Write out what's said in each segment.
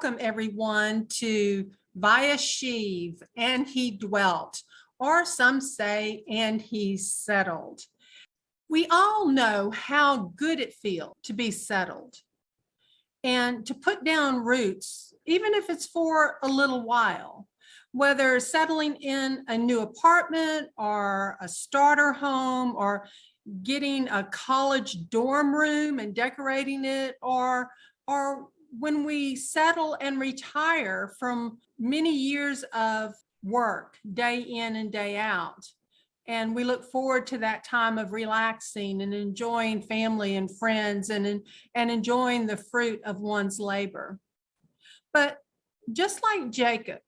welcome everyone to Vayeshev and he dwelt, or some say, and he settled. We all know how good it feels to be settled and to put down roots, even if it's for a little while, whether settling in a new apartment or a starter home or getting a college dorm room and decorating it, or when we settle and retire from many years of work, day in and day out. And we look forward to that time of relaxing and enjoying family and friends and enjoying the fruit of one's labor. But just like Jacob,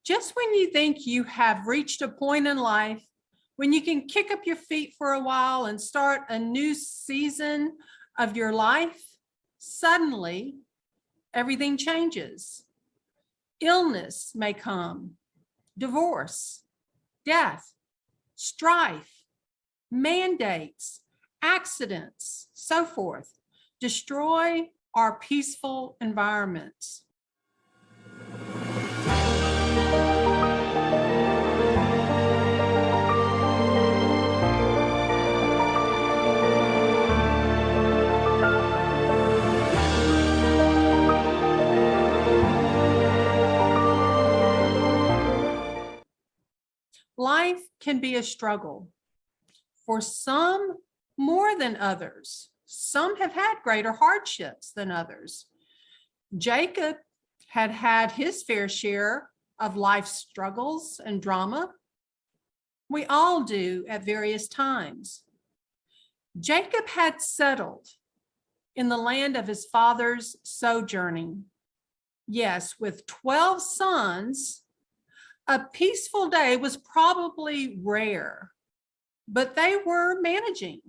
just when you think you have reached a point in life when you can kick up your feet for a while and start a new season of your life, suddenly everything changes. Illness may come, divorce, death, strife, mandates, accidents, so forth, destroy our peaceful environments. Life can be a struggle. For some, more than others. Some have had greater hardships than others. Jacob had had his fair share of life's struggles and drama. We all do at various times. Jacob had settled in the land of his father's sojourning. Yes, with 12 sons, a peaceful day was probably rare, but they were managing.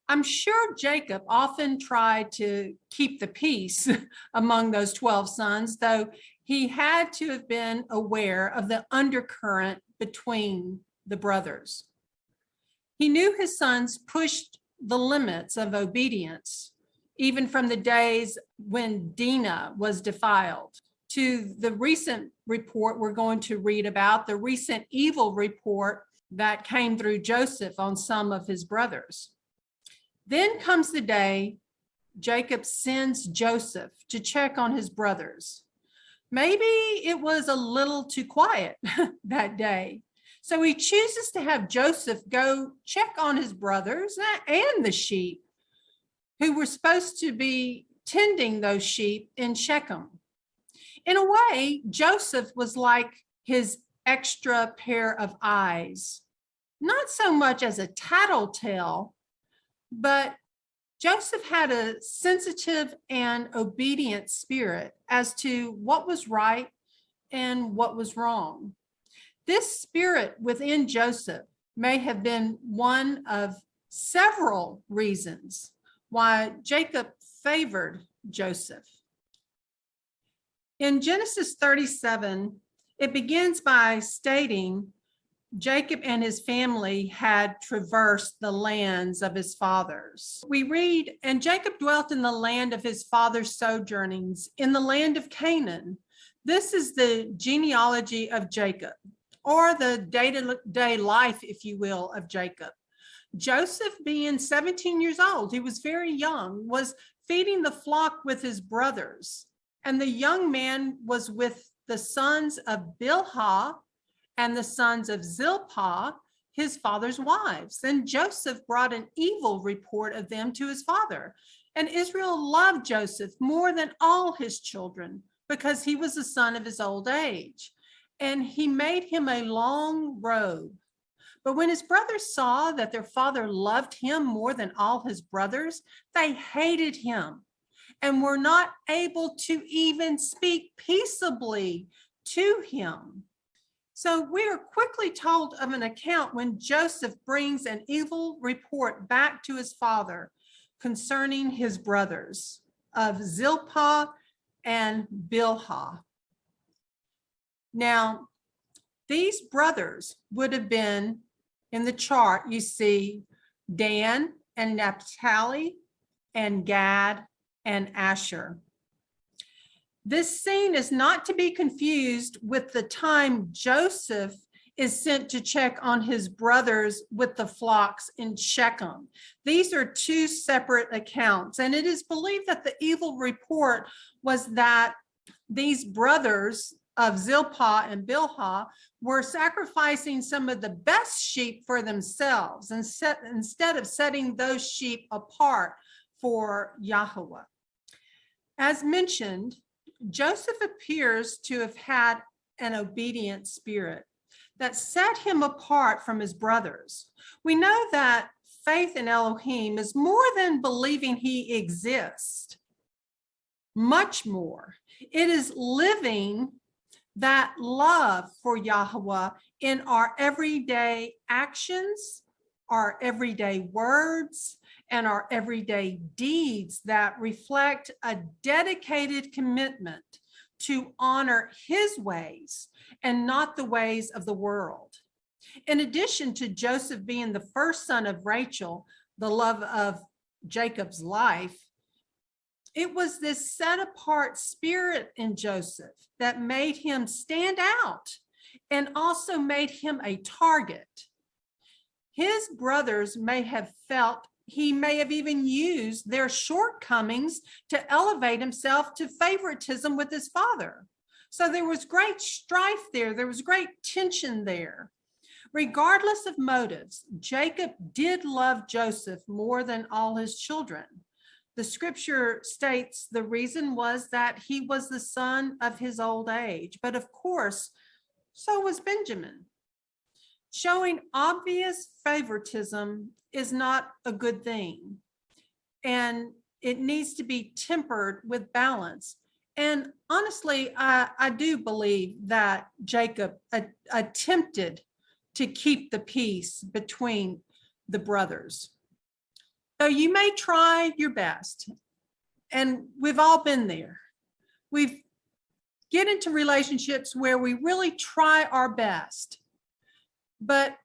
I'm sure Jacob often tried to keep the peace among those 12 sons, though he had to have been aware of the undercurrent between the brothers. He knew his sons pushed the limits of obedience, even from the days when Dinah was defiled, to the recent report we're going to read about, the recent evil report that came through Joseph on some of his brothers. Then comes the day Jacob sends Joseph to check on his brothers. Maybe it was a little too quiet that day. So he chooses to have Joseph go check on his brothers and the sheep who were supposed to be tending those sheep in Shechem. In a way, Joseph was like his extra pair of eyes, not so much as a tattletale, but Joseph had a sensitive and obedient spirit as to what was right and what was wrong. This spirit within Joseph may have been one of several reasons why Jacob favored Joseph. In Genesis 37, it begins by stating Jacob and his family had traversed the lands of his fathers. We read, and Jacob dwelt in the land of his father's sojournings, in the land of Canaan. This is the genealogy of Jacob, or the day-to-day life, if you will, of Jacob. Joseph, being 17 years old, he was very young, was feeding the flock with his brothers. And the young man was with the sons of Bilhah and the sons of Zilpah, his father's wives. And Joseph brought an evil report of them to his father. And Israel loved Joseph more than all his children because he was the son of his old age. And he made him a long robe. But when his brothers saw that their father loved him more than all his brothers, they hated him and were not able to even speak peaceably to him. So we are quickly told of an account when Joseph brings an evil report back to his father concerning his brothers of Zilpah and Bilhah. Now, these brothers would have been, in the chart, you see Dan and Naphtali and Gad and Asher. This scene is not to be confused with the time Joseph is sent to check on his brothers with the flocks in Shechem. These are two separate accounts, and it is believed that the evil report was that these brothers of Zilpah and Bilhah were sacrificing some of the best sheep for themselves instead of setting those sheep apart for Yahweh. As mentioned, Joseph appears to have had an obedient spirit that set him apart from his brothers. We know that faith in Elohim is more than believing he exists, much more. It is living that love for Yahweh in our everyday actions, our everyday words, and our everyday deeds that reflect a dedicated commitment to honor his ways and not the ways of the world. In addition to Joseph being the first son of Rachel, the love of Jacob's life, it was this set apart spirit in Joseph that made him stand out and also made him a target. His brothers may have felt he may have even used their shortcomings to elevate himself to favoritism with his father. So there was great strife there. There was great tension there. Regardless of motives, Jacob did love Joseph more than all his children. The scripture states the reason was that he was the son of his old age. But of course, so was Benjamin. Showing obvious favoritism is not a good thing, and it needs to be tempered with balance. And honestly, I do believe that Jacob attempted to keep the peace between the brothers. So you may try your best, and we've all been there. We get into relationships where we really try our best, but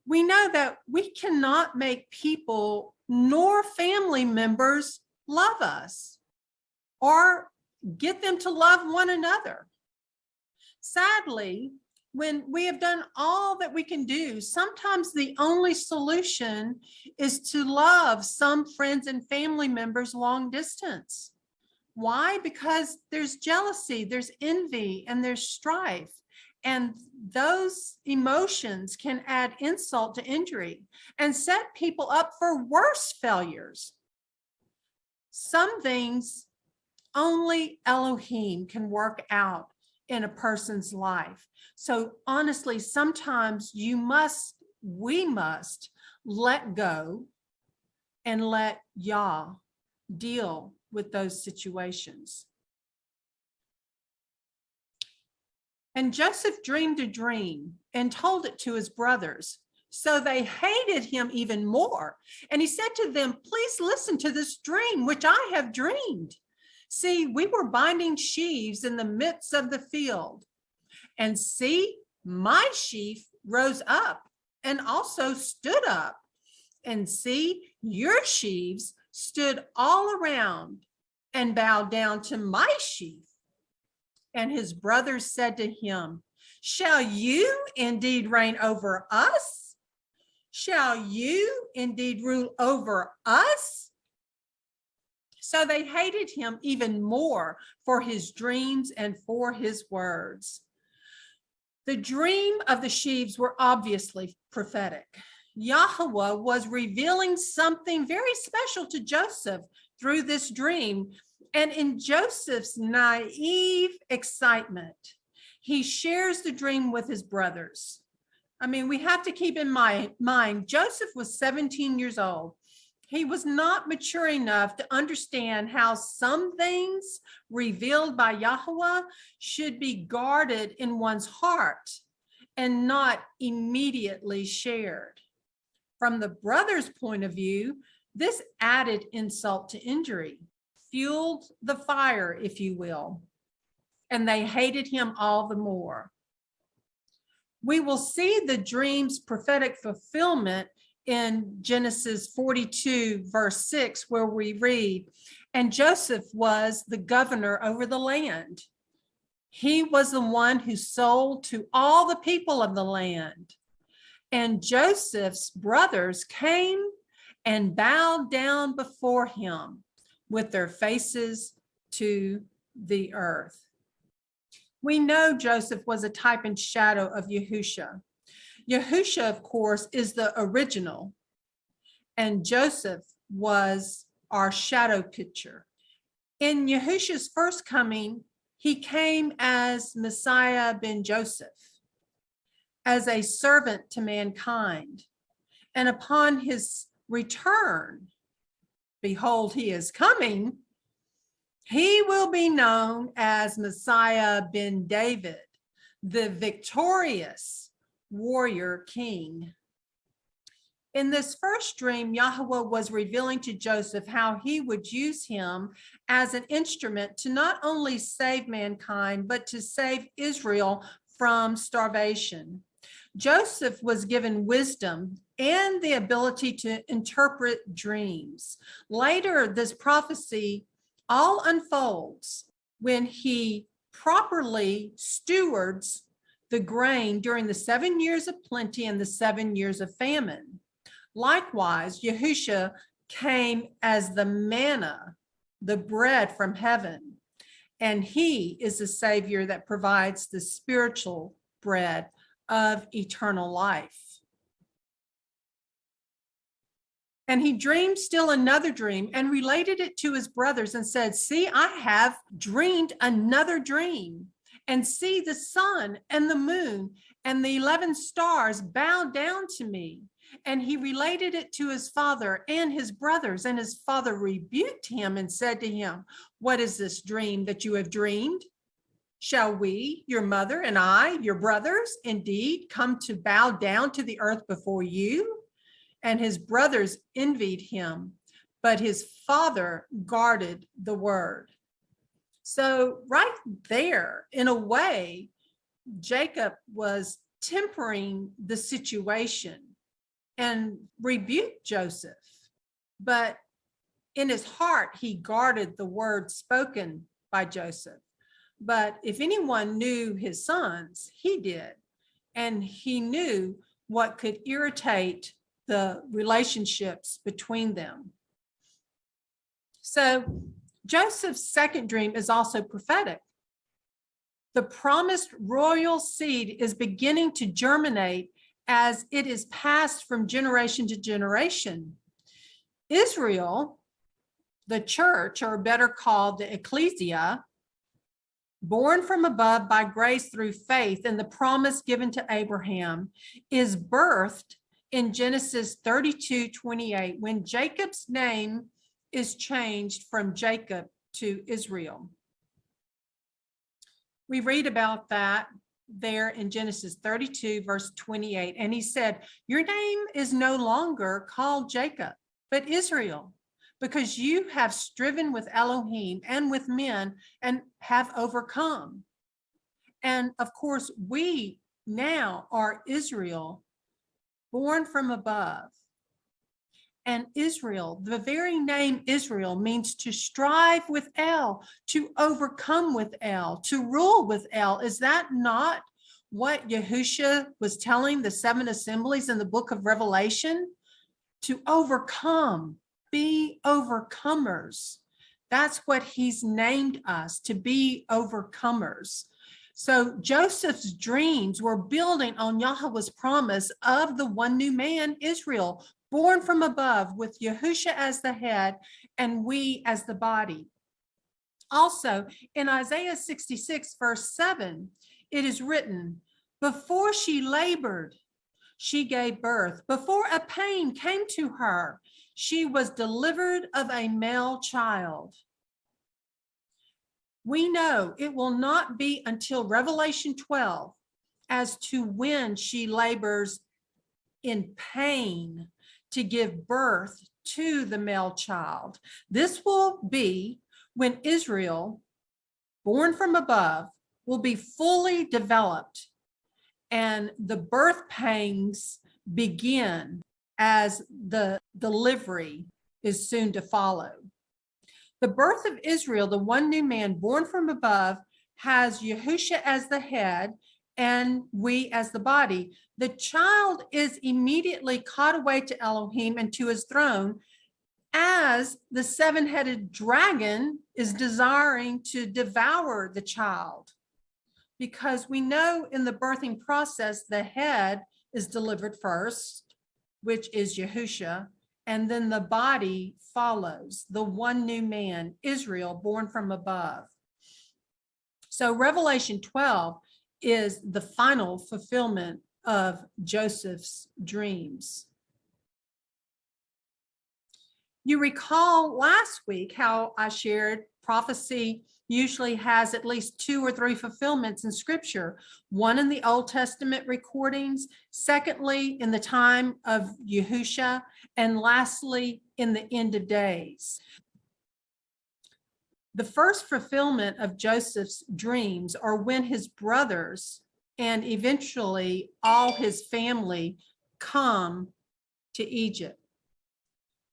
we know that we cannot make people nor family members love us or get them to love one another. Sadly, when we have done all that we can do, sometimes the only solution is to love some friends and family members long distance. Why? Because there's jealousy, there's envy, and there's strife. And those emotions can add insult to injury and set people up for worse failures. Some things only Elohim can work out in a person's life. So honestly, sometimes we must let go and let Yah deal with those situations. And Joseph dreamed a dream and told it to his brothers. So they hated him even more. And he said to them, please listen to this dream, which I have dreamed. See, we were binding sheaves in the midst of the field. And see, my sheaf rose up and also stood up. And see, your sheaves stood all around and bowed down to my sheaf. And his brothers said to him, shall you indeed reign over us? Shall you indeed rule over us? So they hated him even more for his dreams and for his words. The dream of the sheaves were obviously prophetic. Yahweh was revealing something very special to Joseph through this dream. And in Joseph's naive excitement, he shares the dream with his brothers. I mean, we have to keep in mind, Joseph was 17 years old. He was not mature enough to understand how some things revealed by Yahweh should be guarded in one's heart and not immediately shared. From the brothers' point of view, this added insult to injury, fueled the fire, if you will, and they hated him all the more. We will see the dream's prophetic fulfillment in Genesis 42, verse 6, where we read, And Joseph was the governor over the land. He was the one who sold to all the people of the land. And Joseph's brothers came and bowed down before him with their faces to the earth. We know Joseph was a type and shadow of Yahusha. Yahusha, of course, is the original, and Joseph was our shadow picture. In Yahusha's first coming, he came as Messiah ben Joseph, as a servant to mankind. And upon his return, behold, he is coming, he will be known as Messiah ben David, the victorious warrior king. In this first dream, Yahweh was revealing to Joseph how he would use him as an instrument to not only save mankind, but to save Israel from starvation. Joseph was given wisdom and the ability to interpret dreams. Later, this prophecy all unfolds when he properly stewards the grain during the 7 years of plenty and the 7 years of famine. Likewise, Yahusha came as the manna, the bread from heaven, and he is the Savior that provides the spiritual bread of eternal life. And he dreamed still another dream and related it to his brothers and said, see, I have dreamed another dream. And see, the sun and the moon and the 11 stars bow down to me. And he related it to his father and his brothers. And his father rebuked him and said to him, what is this dream that you have dreamed? Shall we, your mother and I, your brothers, indeed come to bow down to the earth before you? And his brothers envied him, but his father guarded the word. So right there, in a way, Jacob was tempering the situation and rebuked Joseph. But in his heart, he guarded the word spoken by Joseph. But if anyone knew his sons, he did. And he knew what could irritate the relationships between them. So Joseph's second dream is also prophetic. The promised royal seed is beginning to germinate as it is passed from generation to generation. Israel, the church, or better called the ecclesia, born from above by grace through faith in the promise given to Abraham, is birthed in Genesis 32:28, when Jacob's name is changed from Jacob to Israel. We read about that there in Genesis 32, verse 28. And he said, your name is no longer called Jacob, but Israel, because you have striven with Elohim and with men and have overcome. And of course, we now are Israel, born from above. And Israel, the very name Israel, means to strive with El, to overcome with El, to rule with El. Is that not what Yahusha was telling the 7 assemblies in the book of Revelation? To overcome, be overcomers. That's what he's named us, to be overcomers. So Joseph's dreams were building on Yahweh's promise of the one new man, Israel, born from above, with Yahusha as the head and we as the body. Also, in Isaiah 66, verse 7, it is written, before she labored, she gave birth. Before a pain came to her, she was delivered of a male child. We know it will not be until Revelation 12 as to when she labors in pain to give birth to the male child. This will be when Israel, born from above, will be fully developed, and the birth pangs begin as the delivery is soon to follow. The birth of Israel, the one new man born from above, has Yahusha as the head and we as the body. The child is immediately caught away to Elohim and to his throne, as the seven-headed dragon is desiring to devour the child. Because we know in the birthing process, the head is delivered first, which is Yahusha, and then the body follows, the one new man, Israel, born from above. So Revelation 12 is the final fulfillment of Joseph's dreams. You recall last week how I shared prophecy usually has at least 2 or 3 fulfillments in scripture, one in the Old Testament recordings, secondly, in the time of Yahusha, and lastly, in the end of days. The first fulfillment of Joseph's dreams are when his brothers and eventually all his family come to Egypt.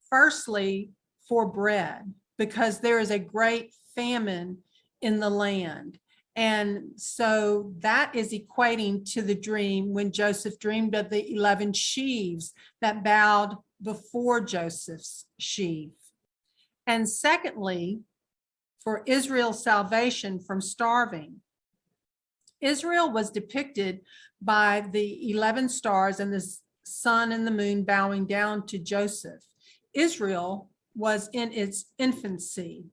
Firstly, for bread, because there is a great famine in the land. And so that is equating to the dream when Joseph dreamed of the 11 sheaves that bowed before Joseph's sheaf. And secondly, for Israel's salvation from starving. Israel was depicted by the 11 stars and the sun and the moon bowing down to Joseph. Israel was in its infancy.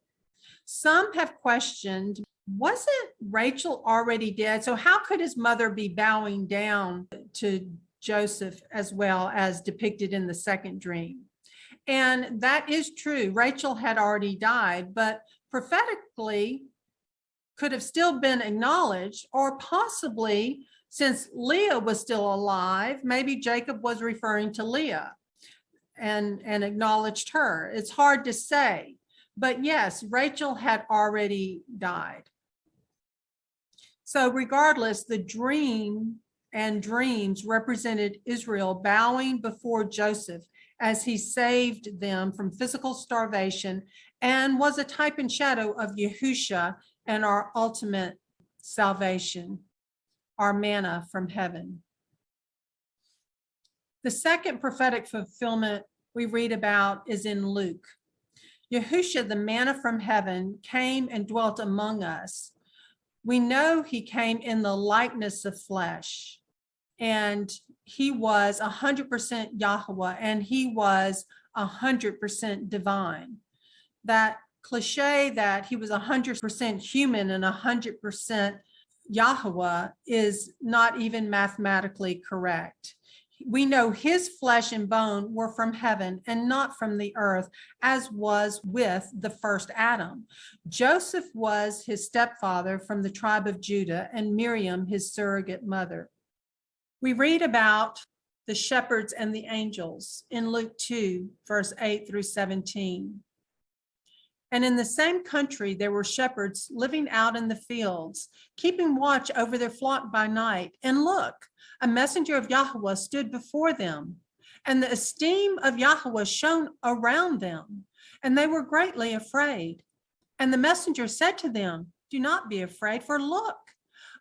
Some have questioned, wasn't Rachel already dead? So how could his mother be bowing down to Joseph as well as depicted in the second dream? And that is true. Rachel had already died, but prophetically could have still been acknowledged, or possibly since Leah was still alive, maybe Jacob was referring to Leah and acknowledged her. It's hard to say, but yes, Rachel had already died. So regardless, the dream and dreams represented Israel bowing before Joseph as he saved them from physical starvation and was a type and shadow of Yahusha and our ultimate salvation, our manna from heaven. The second prophetic fulfillment we read about is in Luke. Yahusha, the manna from heaven, came and dwelt among us. We know he came in the likeness of flesh, and he was 100% Yahweh, and he was 100% divine. That cliche that he was 100% human and 100% Yahweh is not even mathematically correct. We know his flesh and bone were from heaven and not from the earth, as was with the first Adam. Joseph was his stepfather from the tribe of Judah, and Miriam his surrogate mother. We read about the shepherds and the angels in Luke 2, verse 8 through 17. And in the same country, there were shepherds living out in the fields, keeping watch over their flock by night. And look, a messenger of Yahweh stood before them, and the esteem of Yahweh shone around them, and they were greatly afraid. And the messenger said to them, "Do not be afraid, for look,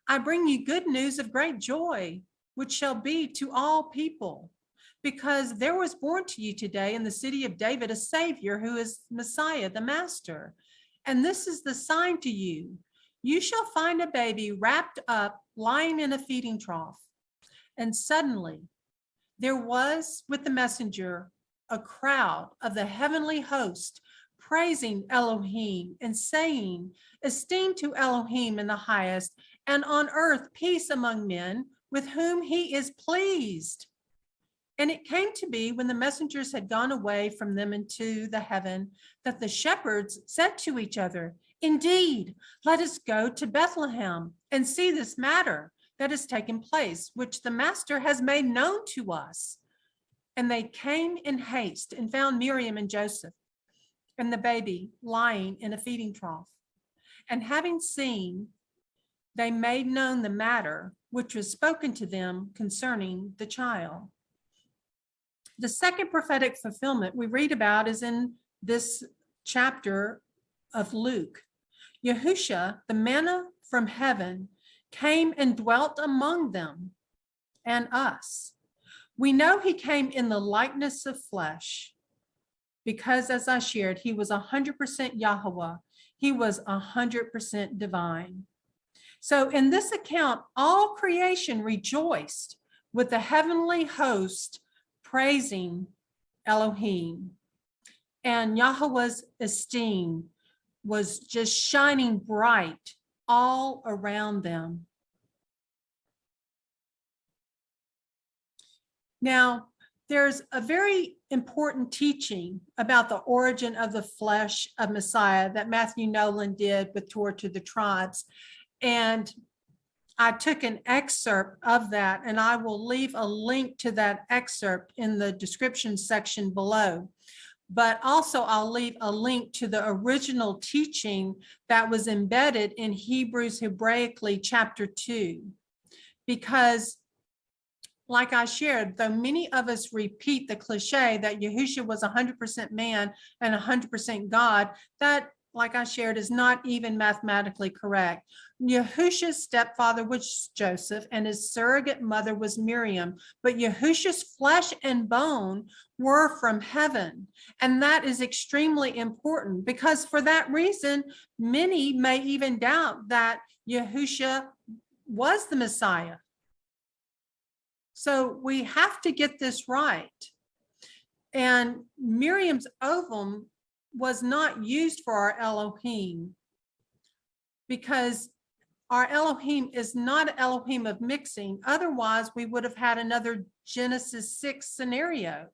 I bring you good news of great joy, which shall be to all people. Because there was born to you today in the city of David a Savior who is Messiah, the Master. And this is the sign to you. You shall find a baby wrapped up, lying in a feeding trough." And suddenly there was with the messenger a crowd of the heavenly host, praising Elohim and saying, "Esteem to Elohim in the highest, and on earth peace among men with whom he is pleased." And it came to be, when the messengers had gone away from them into the heaven, that the shepherds said to each other, "Indeed, let us go to Bethlehem and see this matter that has taken place, which the Master has made known to us." And they came in haste and found Miriam and Joseph and the baby lying in a feeding trough. And having seen, they made known the matter which was spoken to them concerning the child. The second prophetic fulfillment we read about is in this chapter of Luke. Yahusha, the manna from heaven, came and dwelt among them and us. We know he came in the likeness of flesh because, as I shared, he was 100% Yahweh. He was 100% divine. So in this account, all creation rejoiced with the heavenly host praising Elohim. And Yahweh's esteem was just shining bright all around them. Now, there's a very important teaching about the origin of the flesh of Messiah that Matthew Nolan did with Torah to the Tribes. And I took an excerpt of that, and I will leave a link to that excerpt in the description section below. But also I'll leave a link to the original teaching that was embedded in Hebrews Hebraically chapter 2. Because like I shared, though many of us repeat the cliche that Yahusha was 100% man and 100% God, that, like I shared, is not even mathematically correct. Yahusha's stepfather was Joseph, and his surrogate mother was Miriam. But Yahusha's flesh and bone were from heaven. And that is extremely important because for that reason, many may even doubt that Yahusha was the Messiah. So we have to get this right. And Miriam's ovum was not used for our Elohim because our Elohim is not an Elohim of mixing. Otherwise, we would have had another Genesis 6 scenario.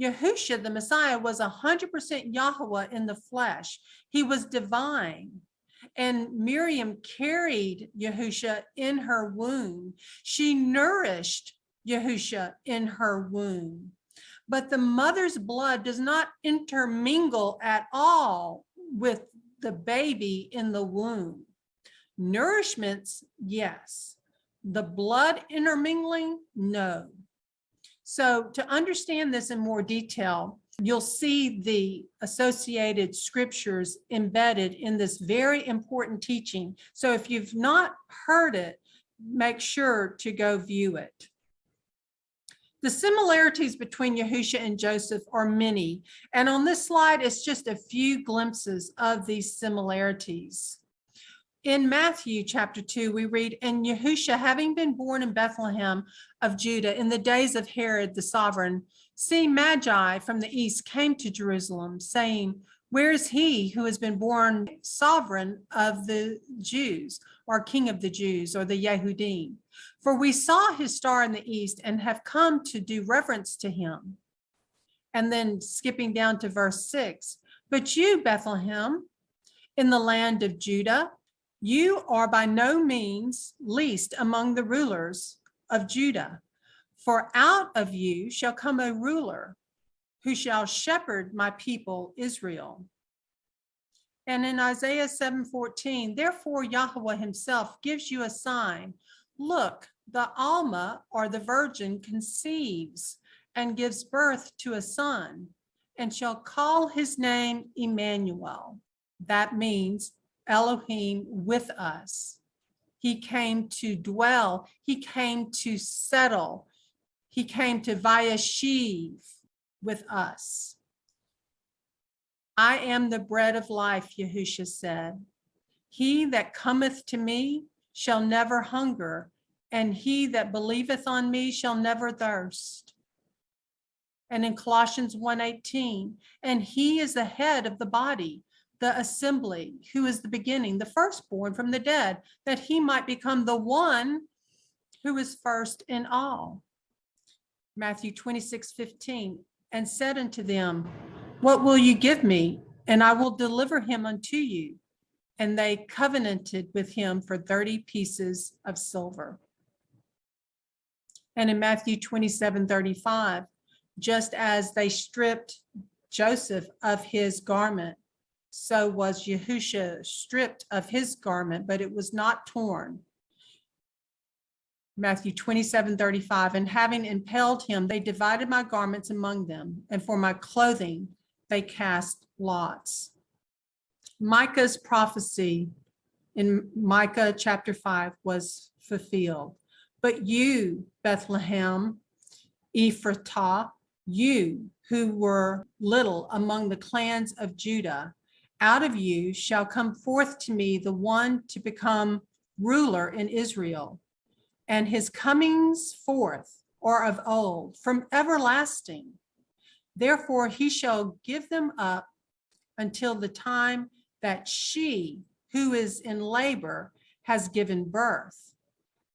Yahusha, the Messiah, was 100% Yahweh in the flesh. He was divine. And Miriam carried Yahusha in her womb. She nourished Yahusha in her womb. But the mother's blood does not intermingle at all with the baby in the womb. Nourishments, yes. The blood intermingling, no. So to understand this in more detail, you'll see the associated scriptures embedded in this very important teaching. So if you've not heard it, make sure to go view it. The similarities between Yahusha and Joseph are many, and on this slide, it's just a few glimpses of these similarities. In Matthew chapter 2, we read, and Yahusha, having been born in Bethlehem of Judah in the days of Herod the sovereign, seeing Magi from the east came to Jerusalem, saying, where is he who has been born sovereign of the Jews, or king of the Jews, or the Yehudim? For we saw his star in the east and have come to do reverence to him. And then skipping down to verse 6, but you, Bethlehem, in the land of Judah, you are by no means least among the rulers of Judah, for out of you shall come a ruler who shall shepherd my people Israel. And in Isaiah 7:14, therefore Yahweh himself gives you a sign. Look, the Alma, or the virgin, conceives and gives birth to a son, and shall call his name Emmanuel. That means Elohim with us. He came to dwell. He came to settle. He came to Vayeshev with us. I am the bread of life, Yahusha said. He that cometh to me shall never hunger, and he that believeth on me shall never thirst. And in Colossians 1:18, and he is the head of the body, the assembly, who is the beginning, the firstborn from the dead, that he might become the one who is first in all. Matthew 26:15, and said unto them, what will you give me? And I will deliver him unto you. And they covenanted with him for 30 pieces of silver. And in Matthew 27:35, just as they stripped Joseph of his garment, so was Yahusha stripped of his garment, but it was not torn. Matthew 27:35, and having impaled him, they divided my garments among them, and for my clothing they cast lots. Micah's prophecy in Micah chapter 5 was fulfilled. But you, Bethlehem, Ephratah, you who were little among the clans of Judah, out of you shall come forth to me the one to become ruler in Israel, and his comings forth are of old, from everlasting. Therefore he shall give them up until the time that she who is in labor has given birth,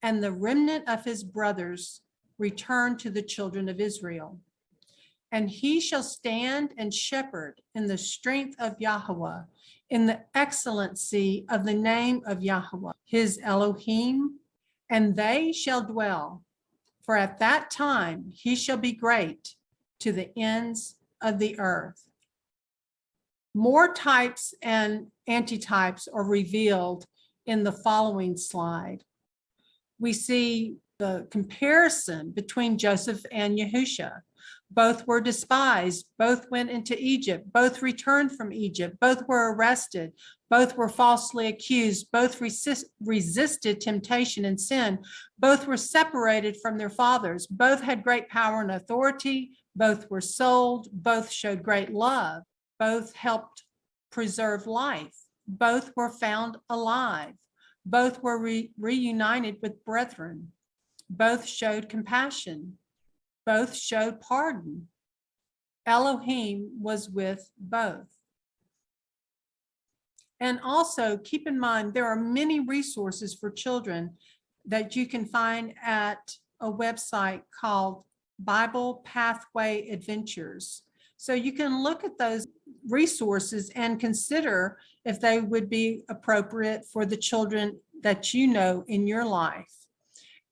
and the remnant of his brothers return to the children of Israel. And he shall stand and shepherd in the strength of Yahweh, in the excellency of the name of Yahweh, his Elohim, and they shall dwell. For at that time he shall be great to the ends of the earth. More types and antitypes are revealed in the following slide. We see the comparison between Joseph and Yahusha. Both were despised, both went into Egypt, both returned from Egypt, both were arrested, both were falsely accused, both resisted temptation and sin, both were separated from their fathers, both had great power and authority, both were sold, both showed great love, both helped preserve life, both were found alive, both were reunited with brethren, both showed compassion, both showed pardon. Elohim was with both. And also keep in mind, there are many resources for children that you can find at a website called Bible Pathway Adventures. So you can look at those resources and consider if they would be appropriate for the children that you know in your life.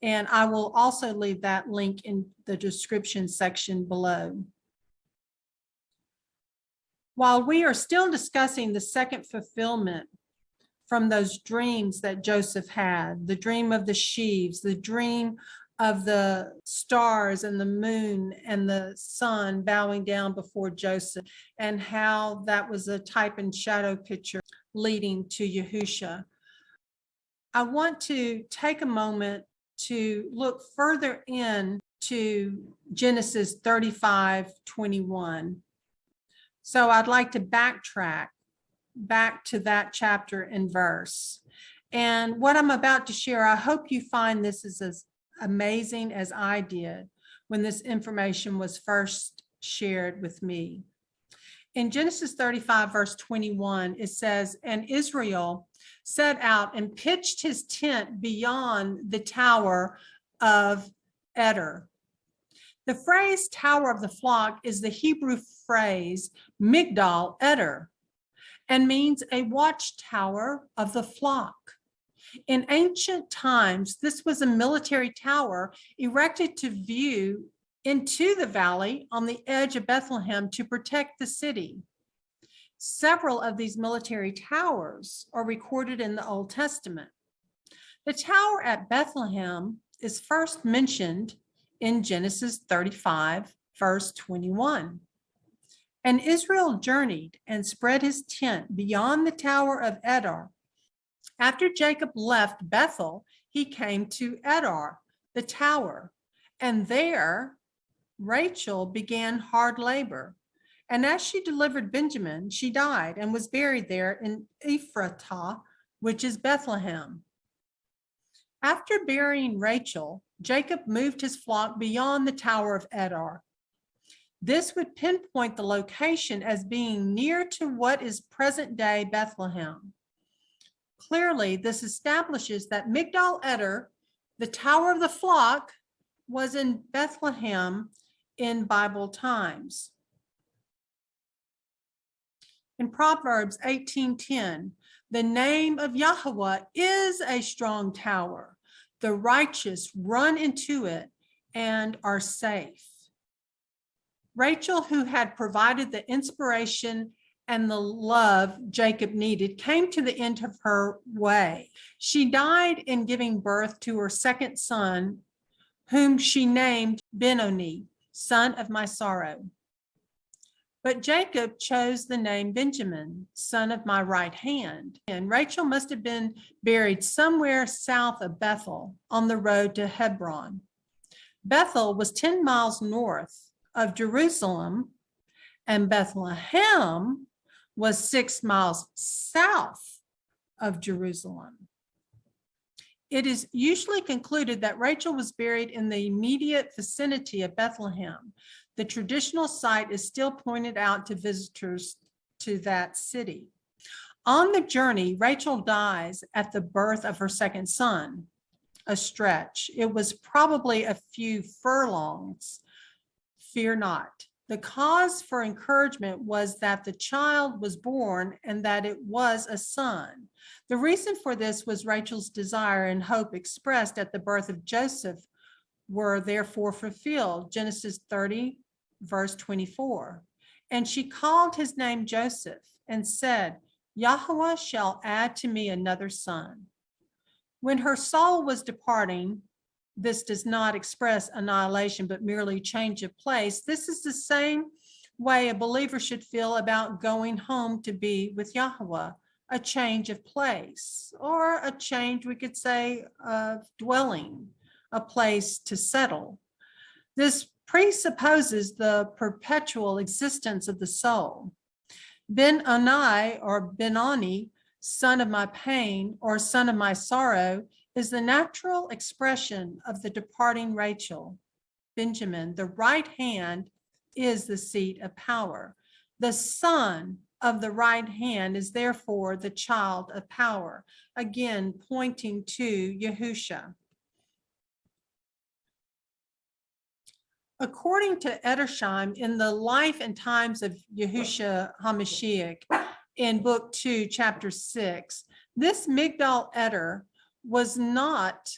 And I will also leave that link in the description section below. While we are still discussing the second fulfillment from those dreams that Joseph had, the dream of the sheaves, the dream of the stars and the moon and the sun bowing down before Joseph, and how that was a type and shadow picture leading to Yahusha, I want to take a moment to look further into Genesis 35:21. So I'd like to backtrack back to that chapter and verse. And what I'm about to share, I hope you find this is as amazing as I did when this information was first shared with me. In Genesis 35, verse 21, it says, "And Israel set out and pitched his tent beyond the tower of Eder." The phrase tower of the flock is the Hebrew phrase Migdal Eder, and means a watchtower of the flock. In ancient times, this was a military tower erected to view into the valley on the edge of Bethlehem to protect the city. Several of these military towers are recorded in the Old Testament. The tower at Bethlehem is first mentioned in Genesis 35, verse 21. "And Israel journeyed and spread his tent beyond the tower of Eder. After Jacob left Bethel, he came to Eder, the tower, and there Rachel began hard labor. And as she delivered Benjamin, she died and was buried there in Ephratah, which is Bethlehem. After burying Rachel, Jacob moved his flock beyond the tower of Eder. This would pinpoint the location as being near to what is present-day Bethlehem. Clearly, this establishes that Migdal Eder, the tower of the flock, was in Bethlehem in Bible times. In Proverbs 18:10, "The name of Yahweh is a strong tower. The righteous run into it and are safe." Rachel, who had provided the inspiration and the love Jacob needed, came to the end of her way. She died in giving birth to her second son, whom she named Benoni, son of my sorrow. But Jacob chose the name Benjamin, son of my right hand. And Rachel must have been buried somewhere south of Bethel on the road to Hebron. Bethel was 10 miles north of Jerusalem, and Bethlehem was 6 miles south of Jerusalem. It is usually concluded that Rachel was buried in the immediate vicinity of Bethlehem. The traditional site is still pointed out to visitors to that city. On the journey, Rachel dies at the birth of her second son, a stretch. It was probably a few furlongs. Fear not. The cause for encouragement was that the child was born and that it was a son. The reason for this was Rachel's desire and hope expressed at the birth of Joseph were therefore fulfilled. Genesis 30, verse 24. And she called his name Joseph and said, Yahuwah shall add to me another son. When her soul was departing, this does not express annihilation, but merely change of place. This is the same way a believer should feel about going home to be with Yahuwah, a change of place, or a change, we could say, of dwelling, a place to settle. This presupposes the perpetual existence of the soul. Ben-Ani or Ben-Ani, son of my pain or son of my sorrow, is the natural expression of the departing Rachel. Benjamin, the right hand, is the seat of power. The son of the right hand is therefore the child of power, again pointing to Yahusha. According to Edersheim, in the life and times of Yahusha HaMashiach, in Book 2, Chapter 6, this Migdal Eder was not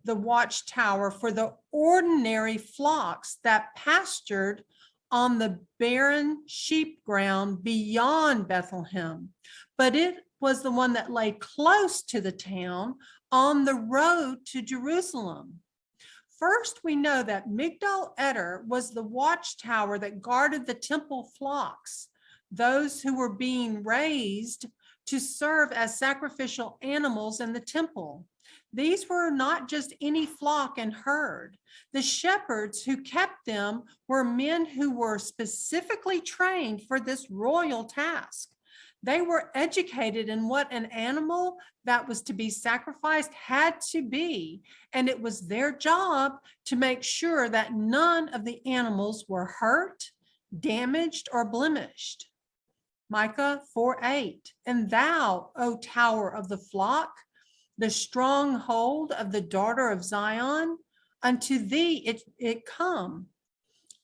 the watchtower for the ordinary flocks that pastured on the barren sheep ground beyond Bethlehem, but it was the one that lay close to the town on the road to Jerusalem. First, we know that Migdal Eder was the watchtower that guarded the temple flocks, those who were being raised to serve as sacrificial animals in the temple. These were not just any flock and herd. The shepherds who kept them were men who were specifically trained for this royal task. They were educated in what an animal that was to be sacrificed had to be, and it was their job to make sure that none of the animals were hurt, damaged, or blemished. Micah 4:8, and thou, O tower of the flock, the stronghold of the daughter of Zion, unto thee it come.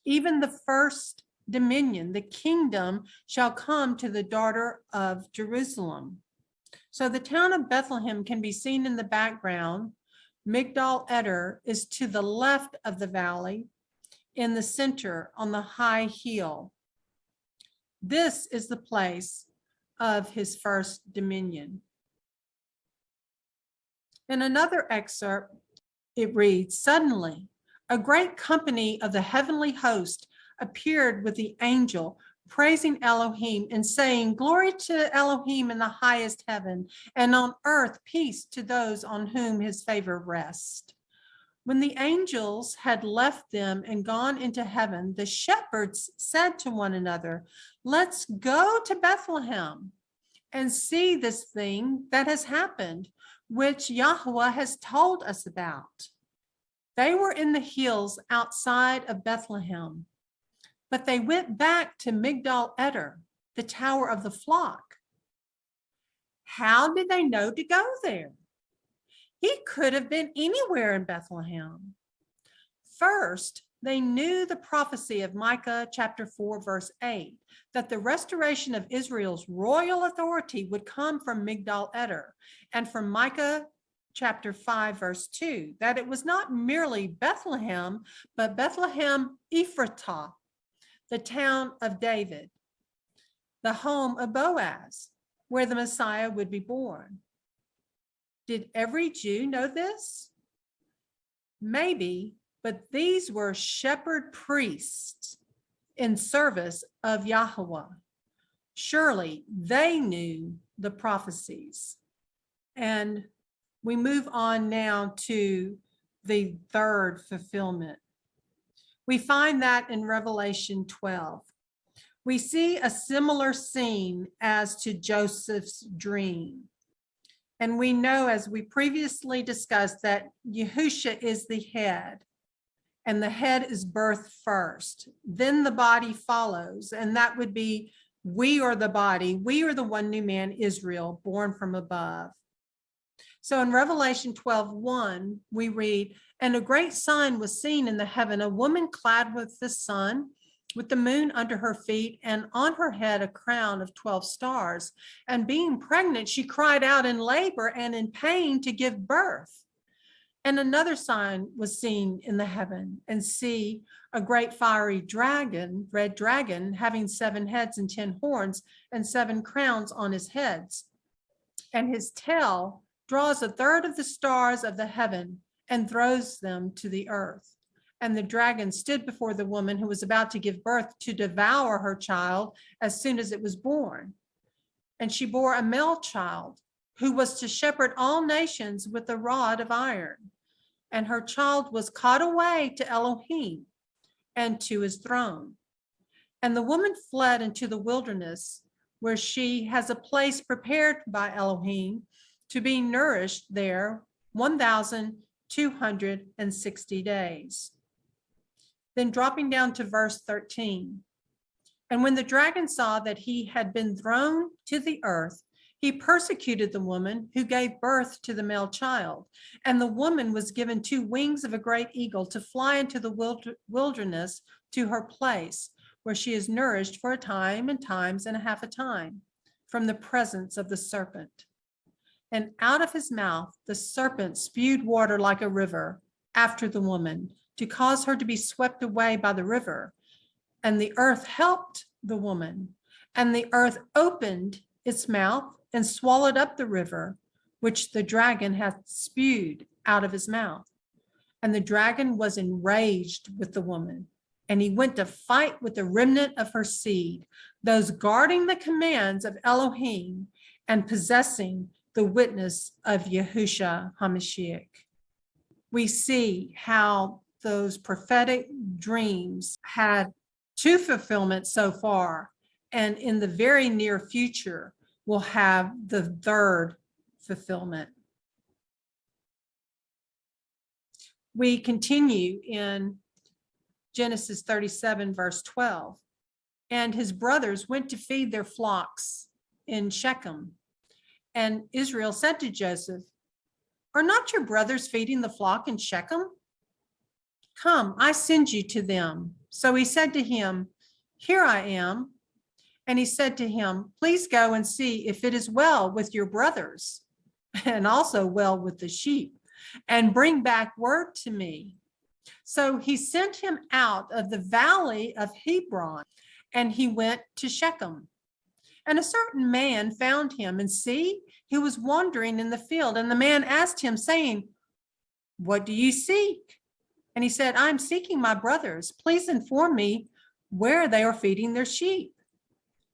Even the first dominion, the kingdom, shall come to the daughter of Jerusalem. So the town of Bethlehem can be seen in the background. Migdal Eder is to the left of the valley, in the center on the high hill. This is the place of his first dominion. In another excerpt, it reads, suddenly, a great company of the heavenly host appeared with the angel, praising Elohim and saying, glory to Elohim in the highest heaven, and on earth peace to those on whom his favor rests. When the angels had left them and gone into heaven, the shepherds said to one another, let's go to Bethlehem and see this thing that has happened, which Yahuwah has told us about. They were in the hills outside of Bethlehem, but they went back to Migdal Eder, the tower of the flock. How did they know to go there? He could have been anywhere in Bethlehem. First, they knew the prophecy of Micah chapter 4, verse 8, that the restoration of Israel's royal authority would come from Migdal Eder, and from Micah chapter 5, verse 2, that it was not merely Bethlehem, but Bethlehem Ephratah, the town of David, the home of Boaz, where the Messiah would be born. Did every Jew know this? Maybe, but these were shepherd priests in service of Yahweh. Surely they knew the prophecies. And we move on now to the third fulfillment. We find that in Revelation 12. We see a similar scene as to Joseph's dream. And we know, as we previously discussed, that Yahusha is the head, and the head is birthed first. Then the body follows, and that would be we are the body. We are the one new man, Israel, born from above. So in Revelation 12:1, we read, and a great sign was seen in the heaven, a woman clad with the sun, with the moon under her feet, and on her head a crown of 12 stars. And being pregnant, she cried out in labor and in pain to give birth. And another sign was seen in the heaven, and see, a great fiery dragon, red dragon, having 7 heads and 10 horns, and 7 crowns on his heads. And his tail draws a third of the stars of the heaven and throws them to the earth. And the dragon stood before the woman who was about to give birth to devour her child as soon as it was born. And she bore a male child who was to shepherd all nations with a rod of iron. And her child was caught away to Elohim and to his throne. And the woman fled into the wilderness, where she has a place prepared by Elohim to be nourished there 1,260 days. Then dropping down to verse 13. And when the dragon saw that he had been thrown to the earth, he persecuted the woman who gave birth to the male child. And the woman was given 2 wings of a great eagle to fly into the wilderness to her place, where she is nourished for a time and times and a half a time from the presence of the serpent. And out of his mouth the serpent spewed water like a river after the woman, to cause her to be swept away by the river. And the earth helped the woman, and the earth opened its mouth and swallowed up the river, which the dragon hath spewed out of his mouth. And the dragon was enraged with the woman, and he went to fight with the remnant of her seed, those guarding the commands of Elohim and possessing the witness of Yahusha HaMashiach. We see how those prophetic dreams had 2 fulfillments so far, and in the very near future will have the 3rd fulfillment. We continue in Genesis 37, verse 12. And his brothers went to feed their flocks in Shechem. And Israel said to Joseph, are not your brothers feeding the flock in Shechem? Come, I send you to them. So he said to him, here I am. And he said to him, please go and see if it is well with your brothers, and also well with the sheep, and bring back word to me. So he sent him out of the valley of Hebron, and he went to Shechem. And a certain man found him, and see, he was wandering in the field. And the man asked him, saying, what do you seek? And he said, I'm seeking my brothers. Please inform me where they are feeding their sheep.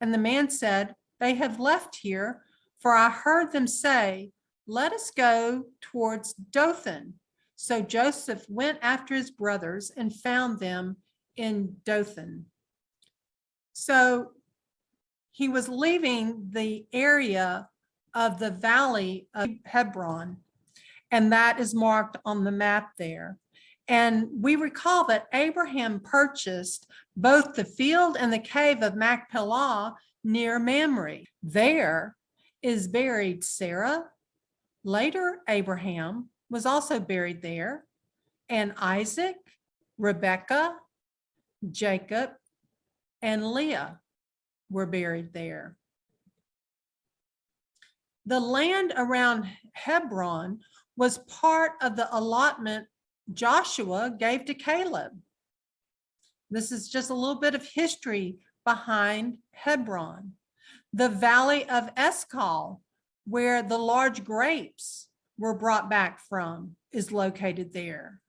And the man said, they have left here, for I heard them say, let us go towards Dothan. So Joseph went after his brothers and found them in Dothan. So he was leaving the area of the valley of Hebron, and that is marked on the map there. And we recall that Abraham purchased both the field and the cave of Machpelah near Mamre. There is buried Sarah. Later, Abraham was also buried there, and Isaac, Rebekah, Jacob, and Leah were buried there. The land around Hebron was part of the allotment Joshua gave to Caleb. This is just a little bit of history behind Hebron. The valley of Eshcol, where the large grapes were brought back from, is located there.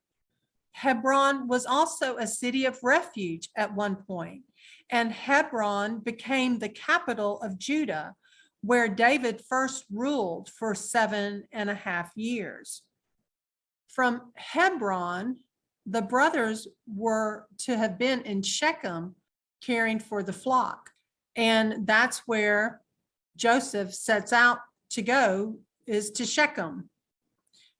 Hebron was also a city of refuge at one point, and Hebron became the capital of Judah, where David first ruled for 7.5 years. From Hebron, the brothers were to have been in Shechem caring for the flock, and that's where Joseph sets out to go, is to Shechem.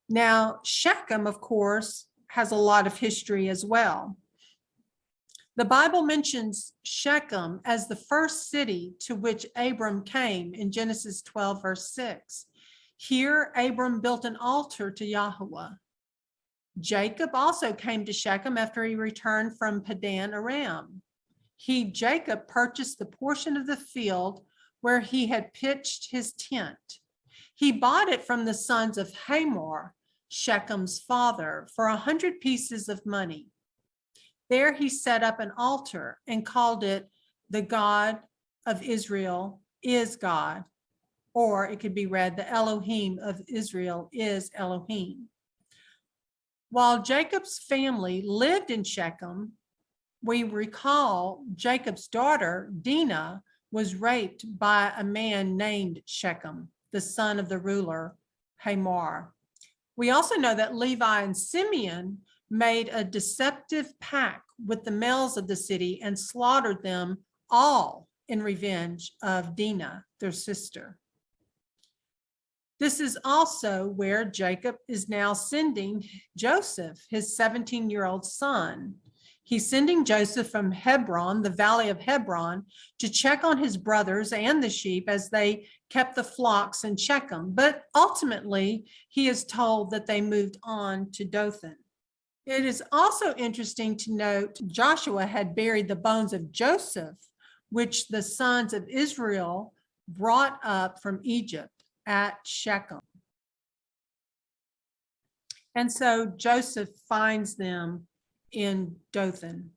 Now, Shechem, of course, has a lot of history as well. The Bible mentions Shechem as the first city to which Abram came in Genesis 12, verse 6. Here, Abram built an altar to Yahuwah. Jacob also came to Shechem after he returned from Padan Aram. Jacob, purchased the portion of the field where he had pitched his tent. He bought it from the sons of Hamor, Shechem's father, for 100 pieces of money. There he set up an altar and called it "The God of Israel is God," or it could be read, "The Elohim of Israel is Elohim." While Jacob's family lived in Shechem, we recall Jacob's daughter, Dinah, was raped by a man named Shechem, the son of the ruler, Hamor. We also know that Levi and Simeon made a deceptive pact with the males of the city and slaughtered them all in revenge of Dinah, their sister. This is also where Jacob is now sending Joseph, his 17-year-old son. He's sending Joseph from Hebron, the valley of Hebron, to check on his brothers and the sheep as they kept the flocks in Shechem. But ultimately, he is told that they moved on to Dothan. It is also interesting to note Joshua had buried the bones of Joseph, which the sons of Israel brought up from Egypt at Shechem. And so Joseph finds them in Dothan.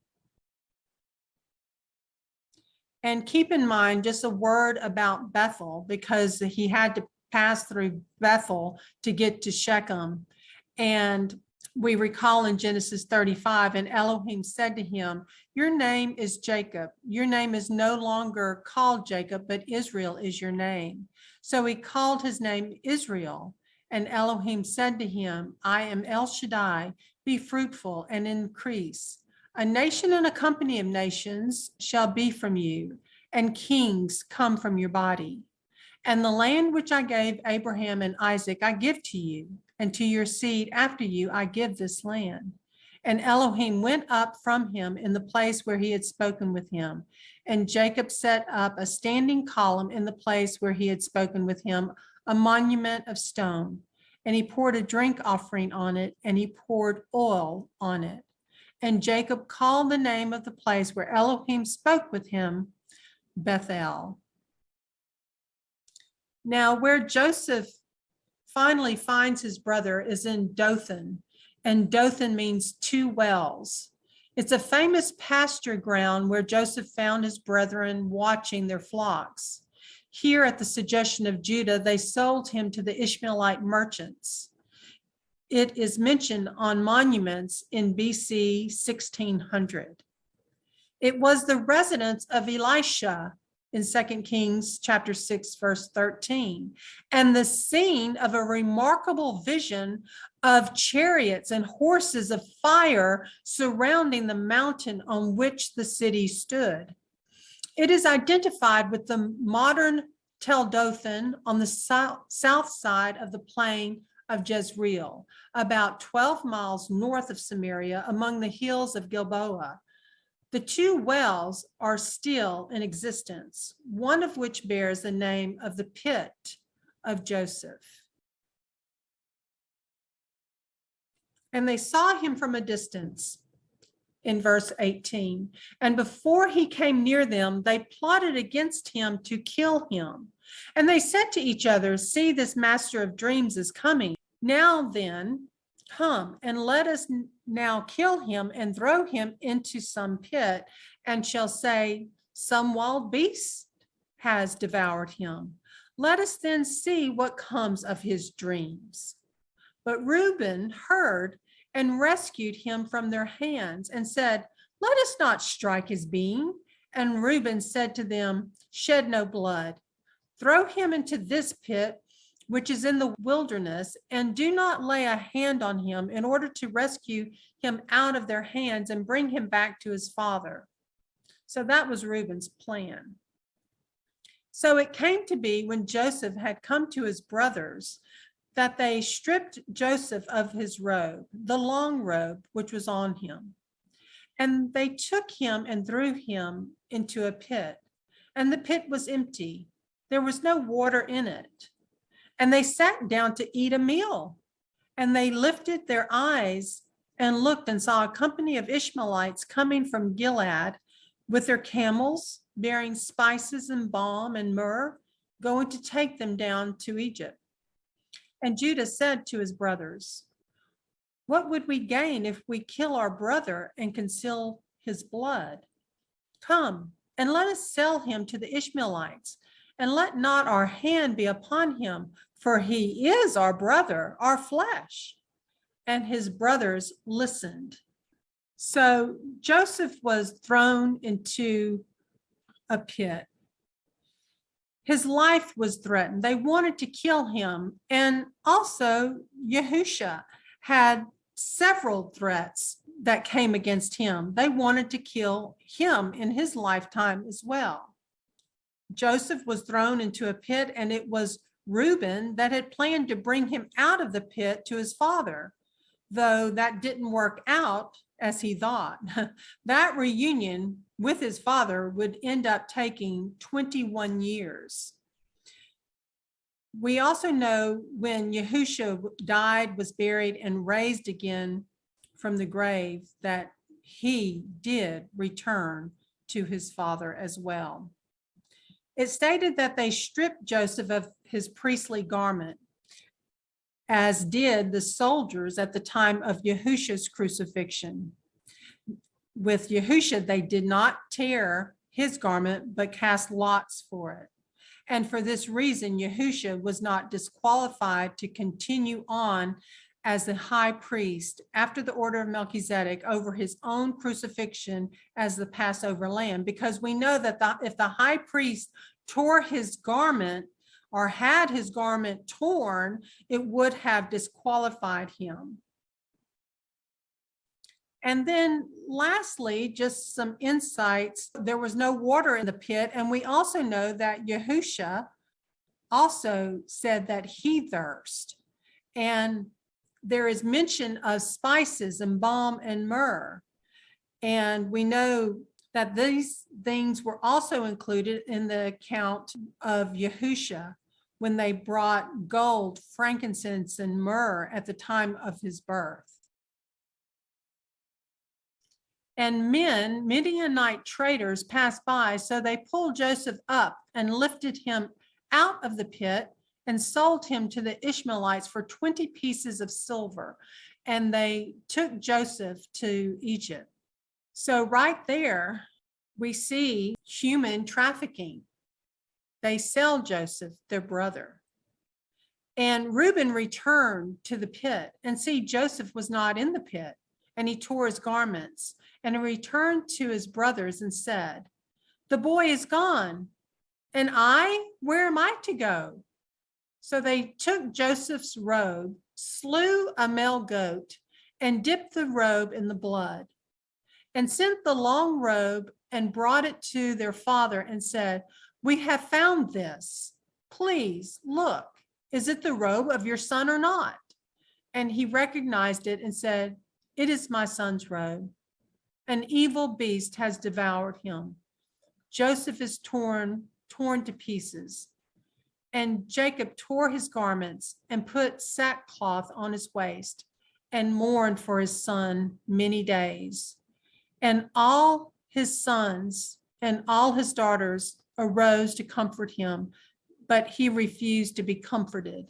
And keep in mind just a word about Bethel, because he had to pass through Bethel to get to Shechem. And we recall in Genesis 35, and Elohim said to him, "Your name is Jacob. Your name is no longer called Jacob, but Israel is your name." So he called his name Israel. And Elohim said to him, "I am El Shaddai, be fruitful and increase. A nation and a company of nations shall be from you, and kings come from your body. And the land which I gave Abraham and Isaac I give to you, and to your seed after you I give this land." And Elohim went up from him in the place where he had spoken with him. And Jacob set up a standing column in the place where he had spoken with him, a monument of stone. And he poured a drink offering on it, and he poured oil on it. And Jacob called the name of the place where Elohim spoke with him, Bethel. Now, where Joseph finally finds his brother is in Dothan, and Dothan means two wells. It's a famous pasture ground where Joseph found his brethren watching their flocks. Here, at the suggestion of Judah, they sold him to the Ishmaelite merchants. It is mentioned on monuments in BC 1600. It was the residence of Elisha in 2 Kings chapter 6, verse 13, and the scene of a remarkable vision of chariots and horses of fire surrounding the mountain on which the city stood. It is identified with the modern Tel Dothan on the south side of the plain of Jezreel, about 12 miles north of Samaria, among the hills of Gilboa. The two wells are still in existence, one of which bears the name of the pit of Joseph. And they saw him from a distance, in verse 18. And before he came near them, they plotted against him to kill him. And they said to each other, "See, this master of dreams is coming. Now then, come and let us now kill him and throw him into some pit, and shall say, some wild beast has devoured him. Let us then see what comes of his dreams." But Reuben heard, and rescued him from their hands and said, "Let us not strike his being." And Reuben said to them, "Shed no blood. Throw him into this pit, which is in the wilderness, and do not lay a hand on him in order to rescue him out of their hands and bring him back to his father." So that was Reuben's plan. So it came to be when Joseph had come to his brothers that they stripped Joseph of his robe, the long robe which was on him. And they took him and threw him into a pit. And the pit was empty. There was no water in it. And they sat down to eat a meal. And they lifted their eyes and looked and saw a company of Ishmaelites coming from Gilead with their camels, bearing spices and balm and myrrh, going to take them down to Egypt. And Judah said to his brothers, "What would we gain if we kill our brother and conceal his blood? Come, and let us sell him to the Ishmaelites, and let not our hand be upon him, for he is our brother, our flesh." And his brothers listened. So Joseph was thrown into a pit. His life was threatened. They wanted to kill him. And also Yahusha had several threats that came against him. They wanted to kill him in his lifetime as well. Joseph was thrown into a pit, and it was Reuben that had planned to bring him out of the pit to his father, though that didn't work out as he thought. That reunion with his father would end up taking 21 years. We also know when Yahusha died, was buried, and raised again from the grave, that he did return to his father as well. It stated that they stripped Joseph of his priestly garment, as did the soldiers at the time of Yahusha's crucifixion. With Yahusha, they did not tear his garment, but cast lots for it. And for this reason, Yahusha was not disqualified to continue on as the high priest after the order of Melchizedek over his own crucifixion as the Passover lamb, because we know that if the high priest tore his garment or had his garment torn, it would have disqualified him. And then lastly, just some insights. There was no water in the pit. And we also know that Yahusha also said that he thirsted. And there is mention of spices and balm and myrrh. And we know that these things were also included in the account of Yahusha when they brought gold, frankincense, and myrrh at the time of his birth. And Midianite traders passed by, so they pulled Joseph up and lifted him out of the pit and sold him to the Ishmaelites for 20 pieces of silver. And they took Joseph to Egypt. So right there, we see human trafficking. They sell Joseph, their brother. And Reuben returned to the pit, and see, Joseph was not in the pit, and he tore his garments. And he returned to his brothers and said, "The boy is gone, and where am I to go?" So they took Joseph's robe, slew a male goat, and dipped the robe in the blood, and sent the long robe and brought it to their father and said, "We have found this. Please look, is it the robe of your son or not?" And he recognized it and said, "It is my son's robe. An evil beast has devoured him. Joseph is torn to pieces." And Jacob tore his garments and put sackcloth on his waist and mourned for his son many days. And all his sons and all his daughters arose to comfort him, but he refused to be comforted.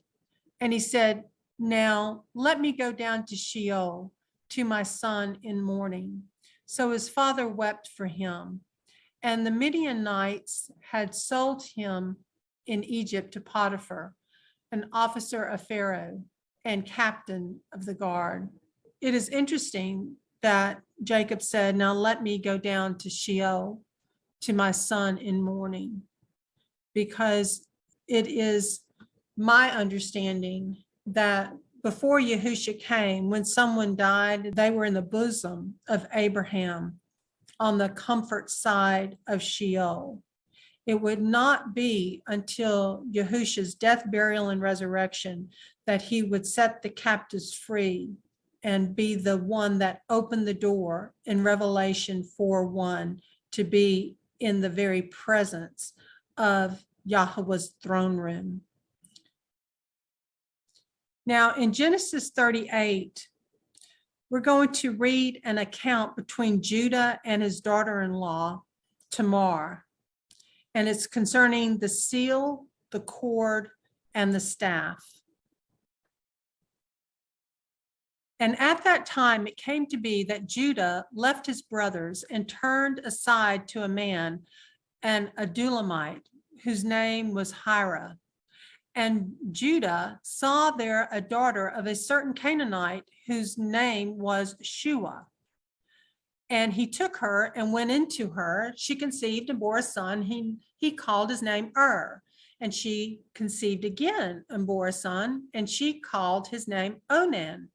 And he said, "Now let me go down to Sheol to my son in mourning." So his father wept for him. And the Midianites had sold him in Egypt to Potiphar, an officer of Pharaoh and captain of the guard. it is interesting that Jacob said, now let me go down to Sheol to my son in mourning, because it is my understanding that before Yahusha came, when someone died, they were in the bosom of Abraham on the comfort side of Sheol. It would not be until Yahusha's death, burial, and resurrection that he would set the captives free and be the one that opened the door in Revelation 4:1 to be in the very presence of Yahweh's throne room. Now, in Genesis 38, we're going to read an account between Judah and his daughter-in-law, Tamar, and it's concerning the seal, the cord, and the staff. And at that time, it came to be that Judah left his brothers and turned aside to a man, an Adulamite, whose name was Hira. And Judah saw there a daughter of a certain Canaanite whose name was Shua. And he took her and went into her. She conceived and bore a son. He called his name And she conceived again and bore a son, and she called his name Onan.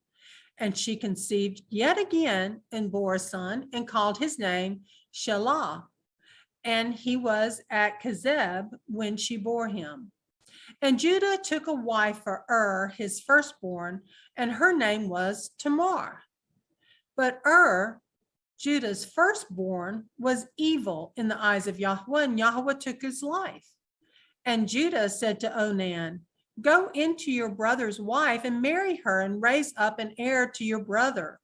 And she conceived yet again and bore a son, and called his name Shelah. And he was at Kezeb when she bore him. And Judah took a wife for his firstborn, and her name was Tamar. But Judah's firstborn, was evil in the eyes of Yahweh, and Yahweh took his life. And Judah said to Onan, go into your brother's wife and marry her and raise up an heir to your brother.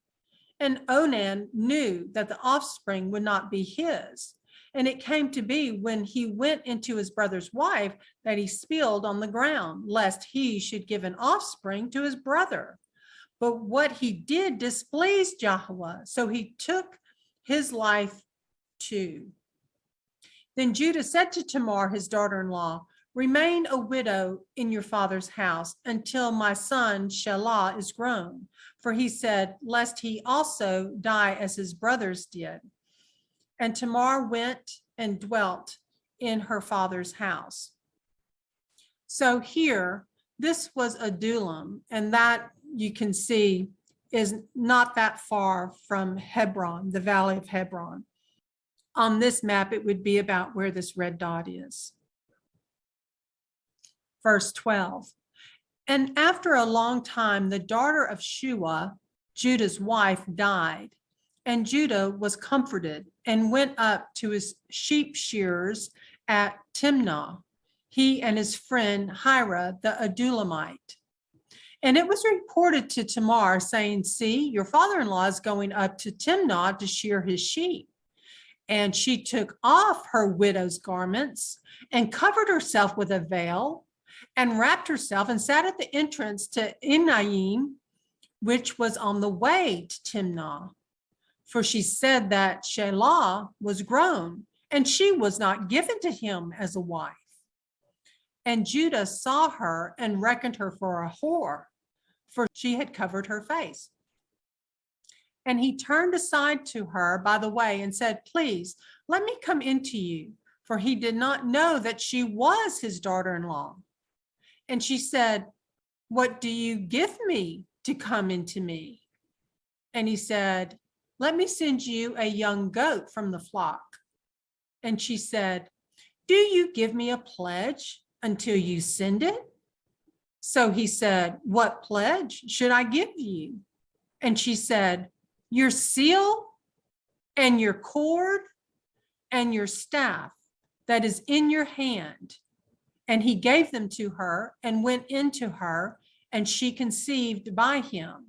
And Onan knew that the offspring would not be his. And it came to be when he went into his brother's wife that he spilled on the ground, lest he should give an offspring to his brother. But what he did displeased Yahweh, so he took his life too. Then Judah said to Tamar, his daughter-in-law, remain a widow in your father's house until my son Shelah is grown. For he said, lest he also die as his brothers did. And Tamar went and dwelt in her father's house. So here, this was Adullam, and that you can see is not that far from Hebron, the valley of Hebron. On this map, it would be about where this red dot is. Verse 12. And after a long time, the daughter of Shua, Judah's wife, died. And Judah was comforted and went up to his sheep shearers at Timnah, he and his friend Hira the Adullamite. And it was reported to Tamar, saying, see, your father-in-law is going up to Timnah to shear his sheep. And she took off her widow's garments and covered herself with a veil and wrapped herself and sat at the entrance to Enaim, which was on the way to Timnah. For she said that Shelah was grown, and she was not given to him as a wife. And Judah saw her and reckoned her for a whore, for she had covered her face. And he turned aside to her by the way and said, please, let me come into you, for he did not know that she was his daughter-in-law. And she said, what do you give me to come into me? And he said, let me send you a young goat from the flock. And she said, do you give me a pledge until you send it? So he said, what pledge should I give you? And she said, your seal and your cord and your staff that is in your hand. And he gave them to her and went into her, and she conceived by him.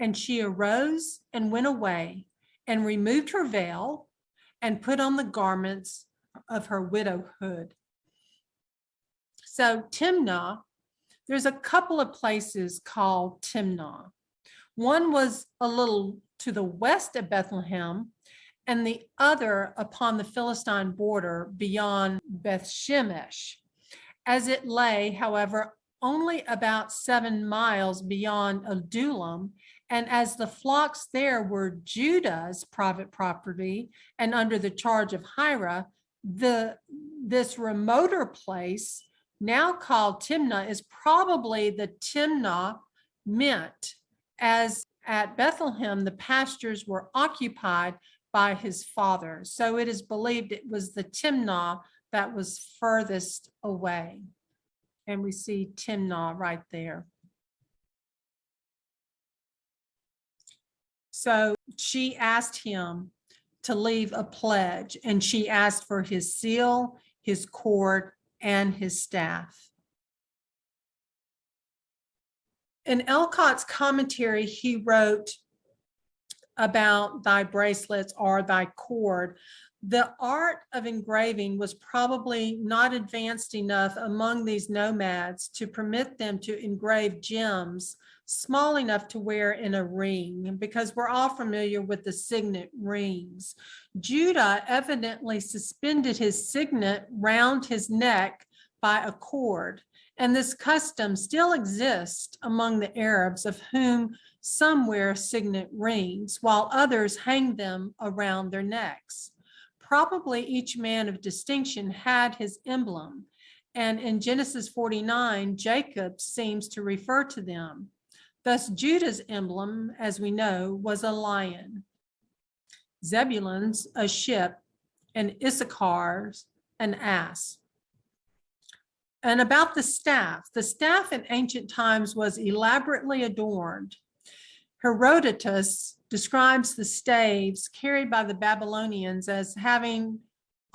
And she arose and went away and removed her veil and put on the garments of her widowhood. So Timnah, there's a couple of places called Timnah. One was a little to the west of Bethlehem, and the other upon the Philistine border beyond Bethshemesh. As it lay, however, only about 7 miles beyond Adullam And as the flocks there were Judah's private property and under the charge of Hira, this remoter place, now called Timnah, is probably the Timnah meant, as at Bethlehem, the pastures were occupied by his father. So it is believed it was the Timnah that was furthest away. And we see Timnah right there. So she asked him to leave a pledge, and she asked for his seal, his cord, and his staff. In Elcott's commentary, he wrote about thy bracelets or thy cord. The art of engraving was probably not advanced enough among these nomads to permit them to engrave gems small enough to wear in a ring, because we're all familiar with the signet rings. Judah evidently suspended his signet round his neck by a cord, and this custom still exists among the Arabs, of whom some wear signet rings, while others hang them around their necks. Probably each man of distinction had his emblem, and in Genesis 49, Jacob seems to refer to them. Thus, Judah's emblem, as we know, was a lion, Zebulun's a ship, and Issachar's an ass. And about the staff in ancient times was elaborately adorned. Herodotus describes the staves carried by the Babylonians as having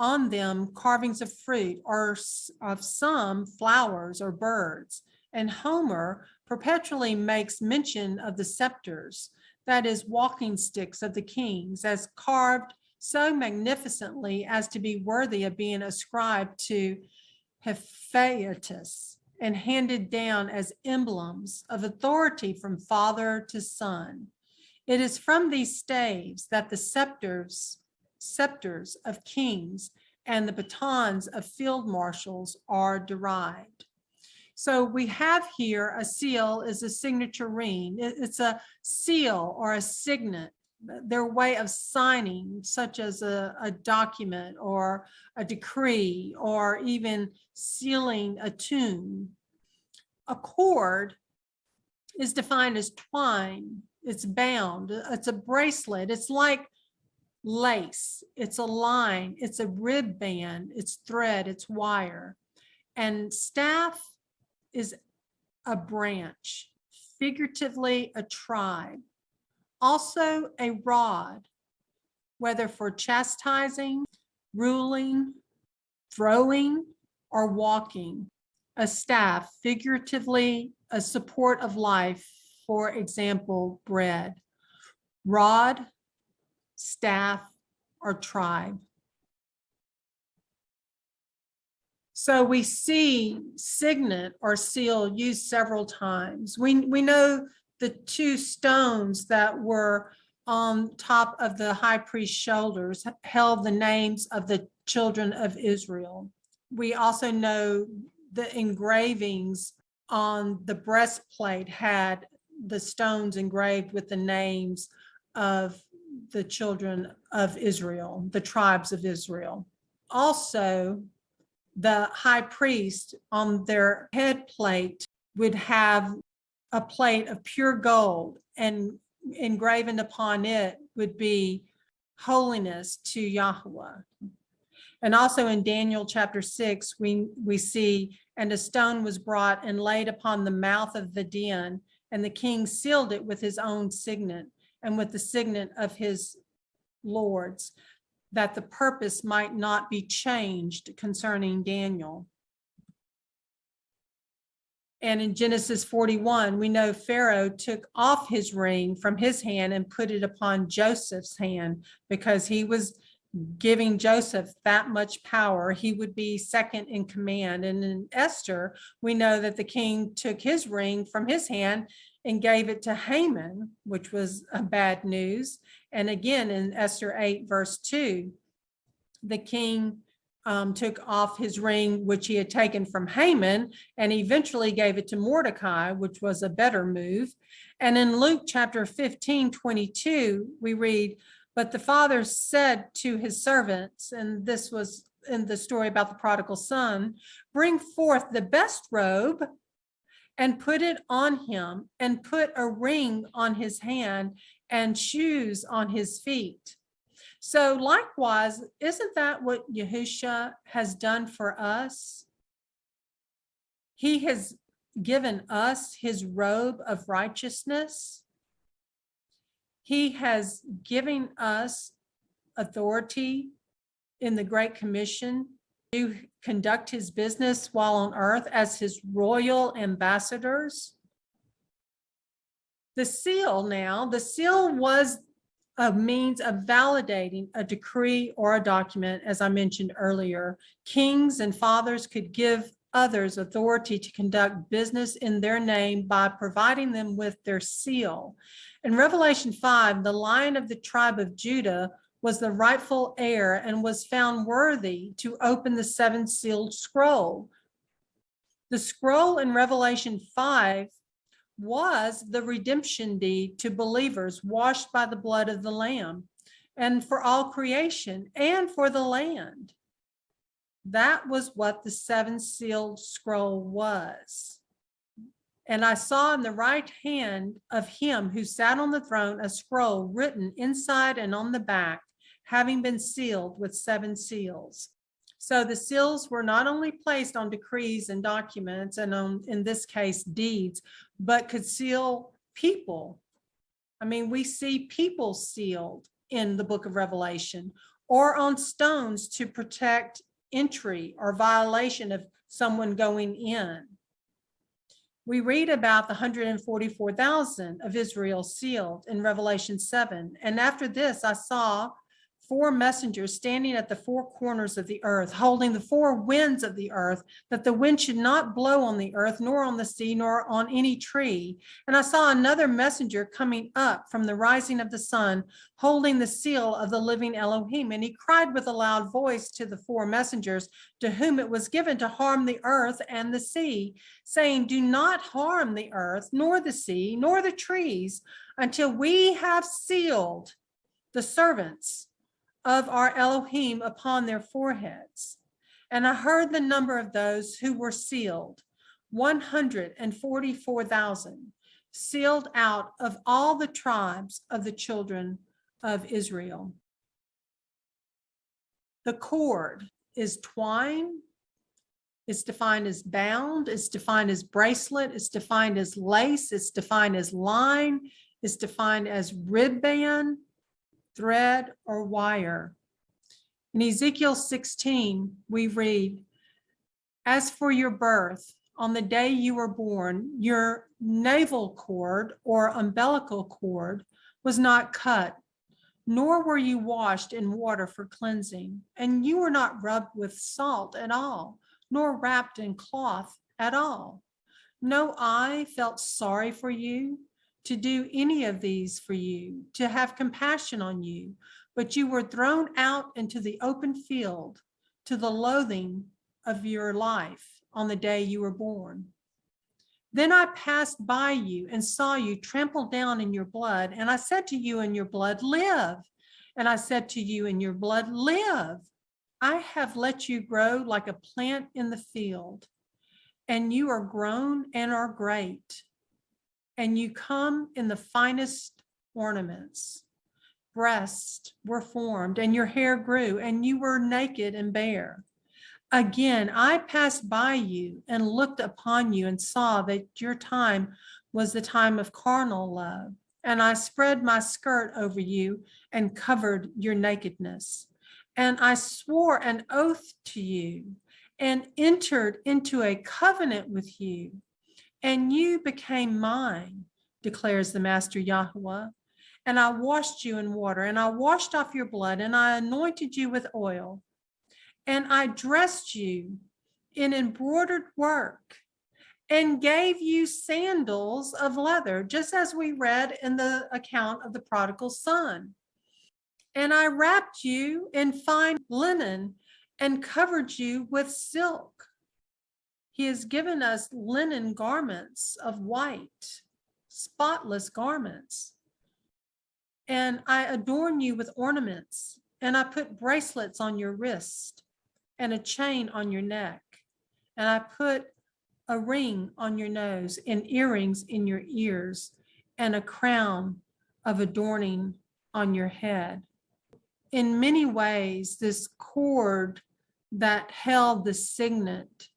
on them carvings of fruit or of some flowers or birds. And Homer perpetually makes mention of the scepters, that is, walking sticks of the kings, as carved so magnificently as to be worthy of being ascribed to Hephaestus and handed down as emblems of authority from father to son. It is from these staves that the scepters of kings and the batons of field marshals are derived. So we have here a seal is a signature ring. It's a seal or a signet, their way of signing, such as a document or a decree, or even sealing a tomb. A cord is defined as twine. It's bound. It's a bracelet. It's like lace. It's a line. It's a rib band. It's thread. It's wire. And staff is a branch, figuratively a tribe. Also a rod, whether for chastising, ruling, throwing, or walking. A staff, figuratively a support of life, for example, bread. Rod, staff, or tribe. So we see signet or seal used several times. We know the two stones that were on top of the high priest's shoulders held the names of the children of Israel. We also know the engravings on the breastplate had the stones engraved with the names of the children of Israel, the tribes of Israel. Also, the high priest on their head plate would have a plate of pure gold, and engraven upon it would be holiness to Yahweh. And also in Daniel chapter 6, we see, and a stone was brought and laid upon the mouth of the den, and the king sealed it with his own signet and with the signet of his lords, that the purpose might not be changed concerning Daniel. And in Genesis 41, we know Pharaoh took off his ring from his hand and put it upon Joseph's hand, because he was giving Joseph that much power. He would be second in command. And in Esther, we know that the king took his ring from his hand and gave it to Haman, which was a bad news. And again, in Esther 8, verse 2, the king took off his ring, which he had taken from Haman, and eventually gave it to Mordecai, which was a better move. And in Luke chapter 15:22, we read, but the father said to his servants, and this was in the story about the prodigal son, bring forth the best robe and put it on him, and put a ring on his hand and shoes on his feet. So likewise, isn't that what Yahusha has done for us? He has given us his robe of righteousness. He has given us authority in the Great Commission to conduct his business while on earth as his royal ambassadors. The seal was a means of validating a decree or a document, as I mentioned earlier. Kings and fathers could give others authority to conduct business in their name by providing them with their seal. In Revelation 5, the Lion of the tribe of Judah was the rightful heir and was found worthy to open the seven-sealed scroll. The scroll in Revelation 5 was the redemption deed to believers washed by the blood of the Lamb, and for all creation and for the land. That was what the seven-sealed scroll was. And I saw in the right hand of him who sat on the throne a scroll written inside and on the back, having been sealed with seven seals. So the seals were not only placed on decrees and documents and on, in this case, deeds, but could seal people. I mean, we see people sealed in the book of Revelation, or on stones to protect entry or violation of someone going in. We read about the 144,000 of Israel sealed in Revelation 7. And after this, I saw four messengers standing at the four corners of the earth, holding the four winds of the earth, that the wind should not blow on the earth, nor on the sea, nor on any tree. And I saw another messenger coming up from the rising of the sun, holding the seal of the living Elohim. And he cried with a loud voice to the four messengers, to whom it was given to harm the earth and the sea, saying, do not harm the earth, nor the sea, nor the trees, until we have sealed the servants of our Elohim upon their foreheads. And I heard the number of those who were sealed, 144,000, sealed out of all the tribes of the children of Israel. The cord is twine. It's defined as bound. It's defined as bracelet. It's defined as lace. It's defined as line. It's defined as ribband, thread, or wire. In Ezekiel 16, we read, as for your birth, on the day you were born, your navel cord or umbilical cord was not cut, nor were you washed in water for cleansing, and you were not rubbed with salt at all, nor wrapped in cloth at all. No eye felt sorry for you, to do any of these for you, to have compassion on you, but you were thrown out into the open field to the loathing of your life on the day you were born. Then I passed by you and saw you trampled down in your blood, and I said to you in your blood, live. And I said to you in your blood, live. I have let you grow like a plant in the field, and you are grown and are great. And you come in the finest ornaments. Breasts were formed, and your hair grew, and you were naked and bare. Again, I passed by you and looked upon you and saw that your time was the time of carnal love. And I spread my skirt over you and covered your nakedness. And I swore an oath to you and entered into a covenant with you. And you became mine, declares the Master Yahuwah. And I washed you in water, and I washed off your blood, and I anointed you with oil. And I dressed you in embroidered work, and gave you sandals of leather, just as we read in the account of the prodigal son. And I wrapped you in fine linen, and covered you with silk. He has given us linen garments of white, spotless garments. And I adorn you with ornaments, and I put bracelets on your wrist and a chain on your neck. And I put a ring on your nose and earrings in your ears and a crown of adorning on your head. In many ways, this cord that held the signet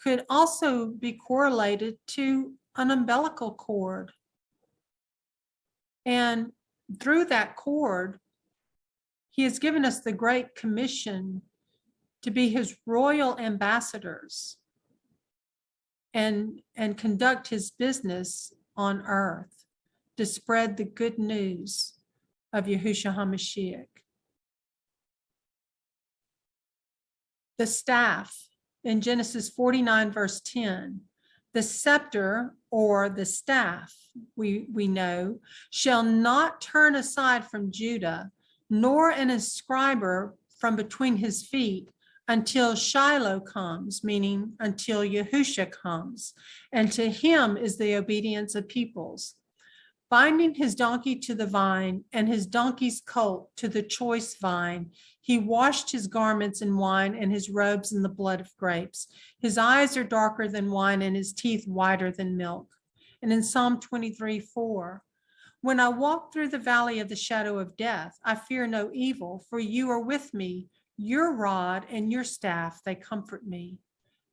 could also be correlated to an umbilical cord. And through that cord, he has given us the Great Commission to be his royal ambassadors and conduct his business on earth, to spread the good news of Yahusha HaMashiach. The staff in Genesis 49, verse 10, the scepter or the staff, we know, shall not turn aside from Judah, nor an inscriber from between his feet, until Shiloh comes, meaning until Yahusha comes, and to him is the obedience of peoples. Binding his donkey to the vine and his donkey's colt to the choice vine, he washed his garments in wine and his robes in the blood of grapes. His eyes are darker than wine and his teeth whiter than milk. And in Psalm 23:4, when I walk through the valley of the shadow of death, I fear no evil, for you are with me. Your rod and your staff, they comfort me.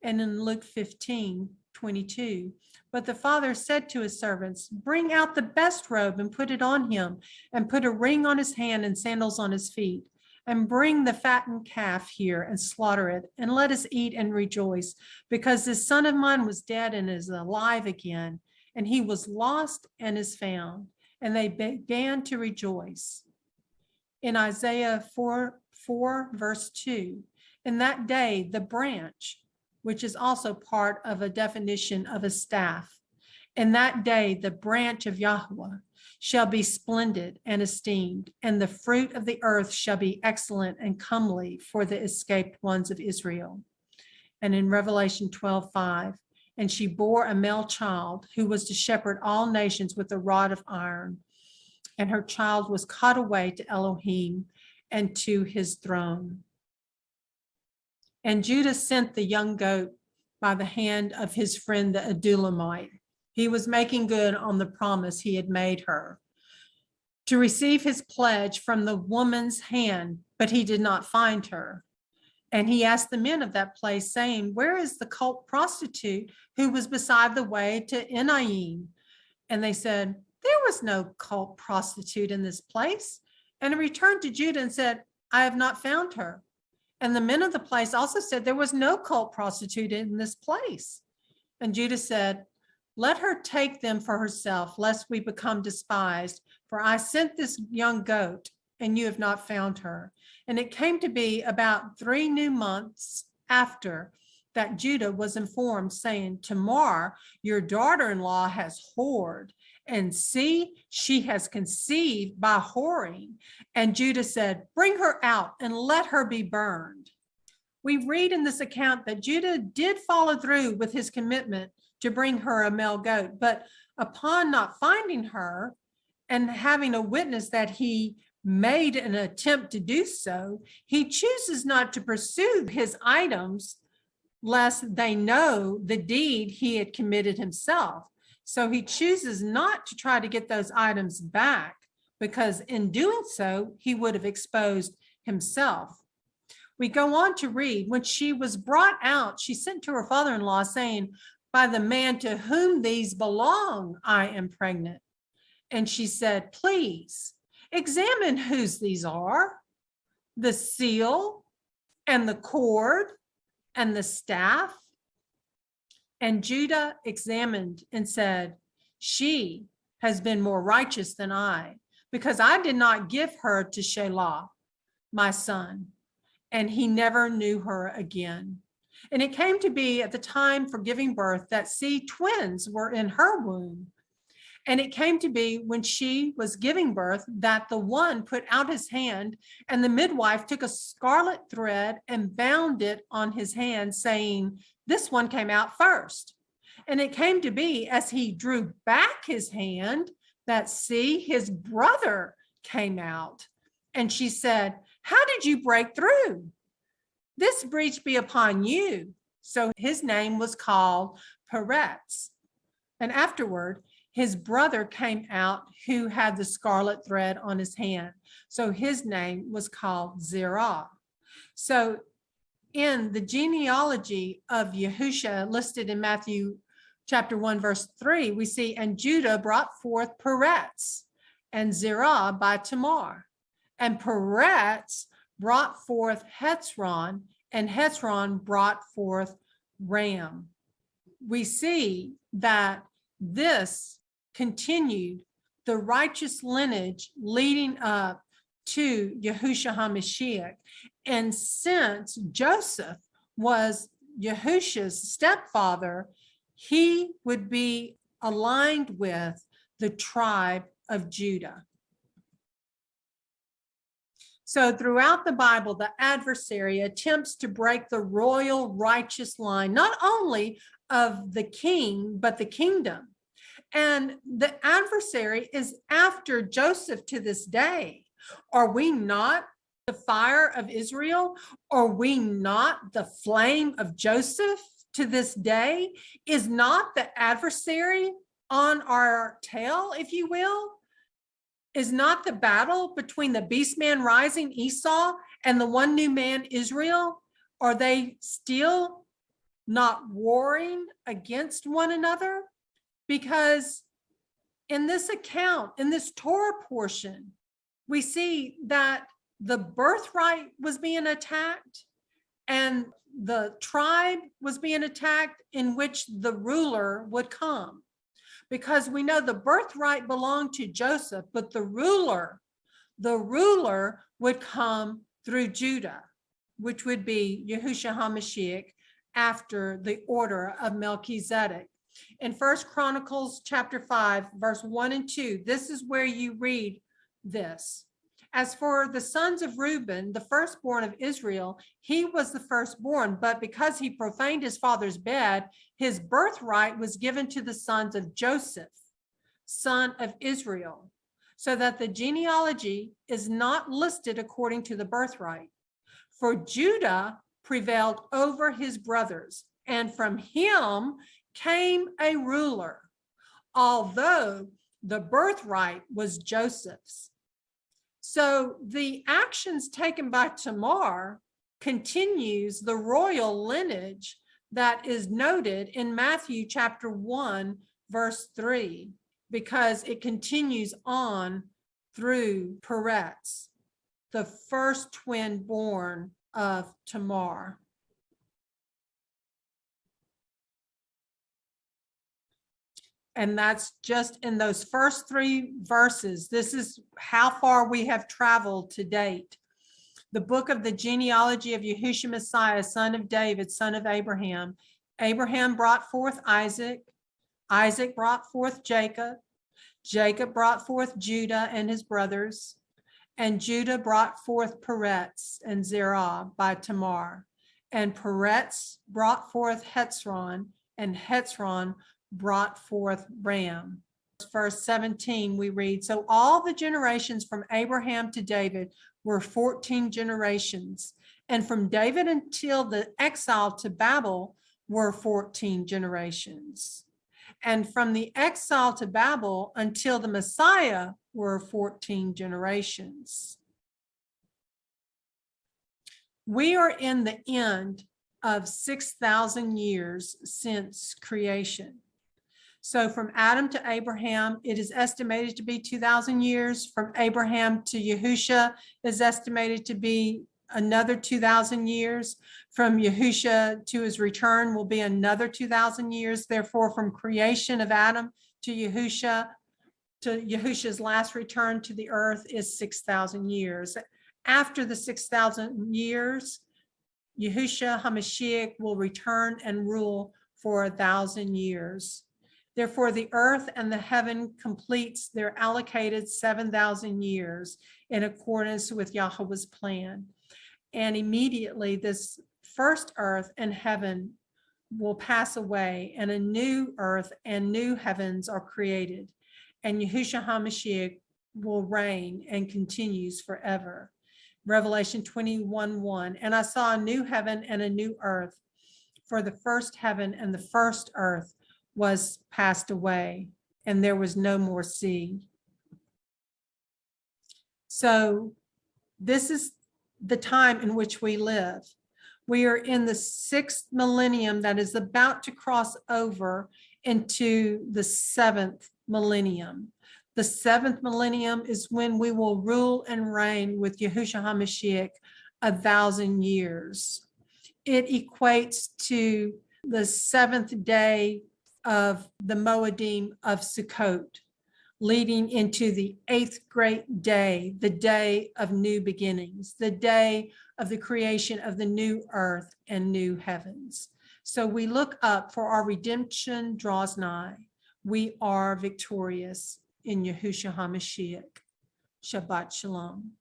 And in Luke 15:22, but the father said to his servants, bring out the best robe and put it on him, and put a ring on his hand and sandals on his feet. And bring the fattened calf here and slaughter it, and let us eat and rejoice, because this son of mine was dead and is alive again, and he was lost and is found. And they began to rejoice. In Isaiah 4, verse 2, in that day, the branch, which is also part of a definition of a staff, in that day, the branch of Yahweh shall be splendid and esteemed, and the fruit of the earth shall be excellent and comely for the escaped ones of Israel. And in Revelation 12:5, and she bore a male child who was to shepherd all nations with a rod of iron, and her child was caught away to Elohim and to his throne. And Judah sent the young goat by the hand of his friend the Adullamite. He was making good on the promise he had made her to receive his pledge from the woman's hand, but he did not find her. And he asked the men of that place, saying, where is the cult prostitute who was beside the way to Enaim? And they said, there was no cult prostitute in this place. And he returned to Judah and said, I have not found her. And the men of the place also said, there was no cult prostitute in this place. And Judah said, let her take them for herself, lest we become despised. For I sent this young goat, and you have not found her. And it came to be about 3 new months after that Judah was informed, saying, Tamar, your daughter-in-law has whored, and see, she has conceived by whoring. And Judah said, bring her out and let her be burned. We read in this account that Judah did follow through with his commitment to bring her a male goat, but upon not finding her and having a witness that he made an attempt to do so, he chooses not to pursue his items lest they know the deed he had committed himself. So he chooses not to try to get those items back, because in doing so, he would have exposed himself. We go on to read, when she was brought out, she sent to her father-in-law saying, by the man to whom these belong, I am pregnant. And she said, please examine whose these are, the seal and the cord and the staff. And Judah examined and said, she has been more righteous than I, because I did not give her to Shelah, my son, and he never knew her again. And it came to be at the time for giving birth that twins were in her womb. And it came to be when she was giving birth that the one put out his hand, and the midwife took a scarlet thread and bound it on his hand, saying, this one came out first. And it came to be as he drew back his hand that, see, his brother came out. And she said, how did you break through? This breach be upon you. So his name was called Peretz. And afterward, his brother came out who had the scarlet thread on his hand. So his name was called Zerah. So in the genealogy of Yahusha listed in Matthew chapter 1, verse 3, we see, and Judah brought forth Peretz and Zerah by Tamar. And Peretz brought forth Hezron, and Hezron brought forth Ram. We see that this continued the righteous lineage leading up to Yahusha HaMashiach. And since Joseph was Yahusha's stepfather, he would be aligned with the tribe of Judah. So throughout the Bible, the adversary attempts to break the royal righteous line, not only of the king, but the kingdom. And the adversary is after Joseph to this day. Are we not the fire of Israel? Are we not the flame of Joseph to this day? Is not the adversary on our tail, if you will? Is not the battle between the beast man rising Esau and the one new man Israel? Are they still not warring against one another? Because in this account, in this Torah portion, we see that the birthright was being attacked and the tribe was being attacked in which the ruler would come. Because we know the birthright belonged to Joseph, but the ruler would come through Judah, which would be Yahusha HaMashiach after the order of Melchizedek. In 1 Chronicles chapter 5, verse 1 and 2, this is where you read this. As for the sons of Reuben, the firstborn of Israel, he was the firstborn, but because he profaned his father's bed, his birthright was given to the sons of Joseph, son of Israel, so that the genealogy is not listed according to the birthright. For Judah prevailed over his brothers, and from him came a ruler, although the birthright was Joseph's. So the actions taken by Tamar continues the royal lineage that is noted in Matthew chapter 1, verse 3, because it continues on through Peretz, the first twin born of Tamar. And that's just in those first 3 verses. This is how far we have traveled to date. The book of the genealogy of Yahusha Messiah, son of David, son of Abraham. Abraham brought forth Isaac. Isaac brought forth Jacob. Jacob brought forth Judah and his brothers. And Judah brought forth Peretz and Zerah by Tamar. And Peretz brought forth Hezron, and Hezron brought forth Ram. Verse 17, we read, so all the generations from Abraham to David were 14 generations, and from David until the exile to Babel were 14 generations. And from the exile to Babel until the Messiah were 14 generations. We are in the end of 6,000 years since creation. So from Adam to Abraham, it is estimated to be 2,000 years. From Abraham to Yahusha is estimated to be another 2,000 years. From Yahusha to his return will be another 2,000 years. Therefore, from creation of Adam to Yahusha's last return to the earth is 6,000 years. After the 6,000 years, Yahusha HaMashiach will return and rule for 1,000 years. Therefore, the earth and the heaven completes their allocated 7,000 years in accordance with Yahweh's plan. And immediately this first earth and heaven will pass away, and a new earth and new heavens are created. And Yahusha HaMashiach will reign and continues forever. Revelation 21:1. And I saw a new heaven and a new earth, for the first heaven and the first earth was passed away, and there was no more sea. So this is the time in which we live. We are in the 6th millennium that is about to cross over into the 7th millennium. The 7th millennium is when we will rule and reign with Yahusha HaMashiach 1,000 years. It equates to the 7th day of the Moedim of Sukkot, leading into the 8th great day, the day of new beginnings, the day of the creation of the new earth and new heavens. So we look up, for our redemption draws nigh. We are victorious in Yahusha HaMashiach. Shabbat Shalom.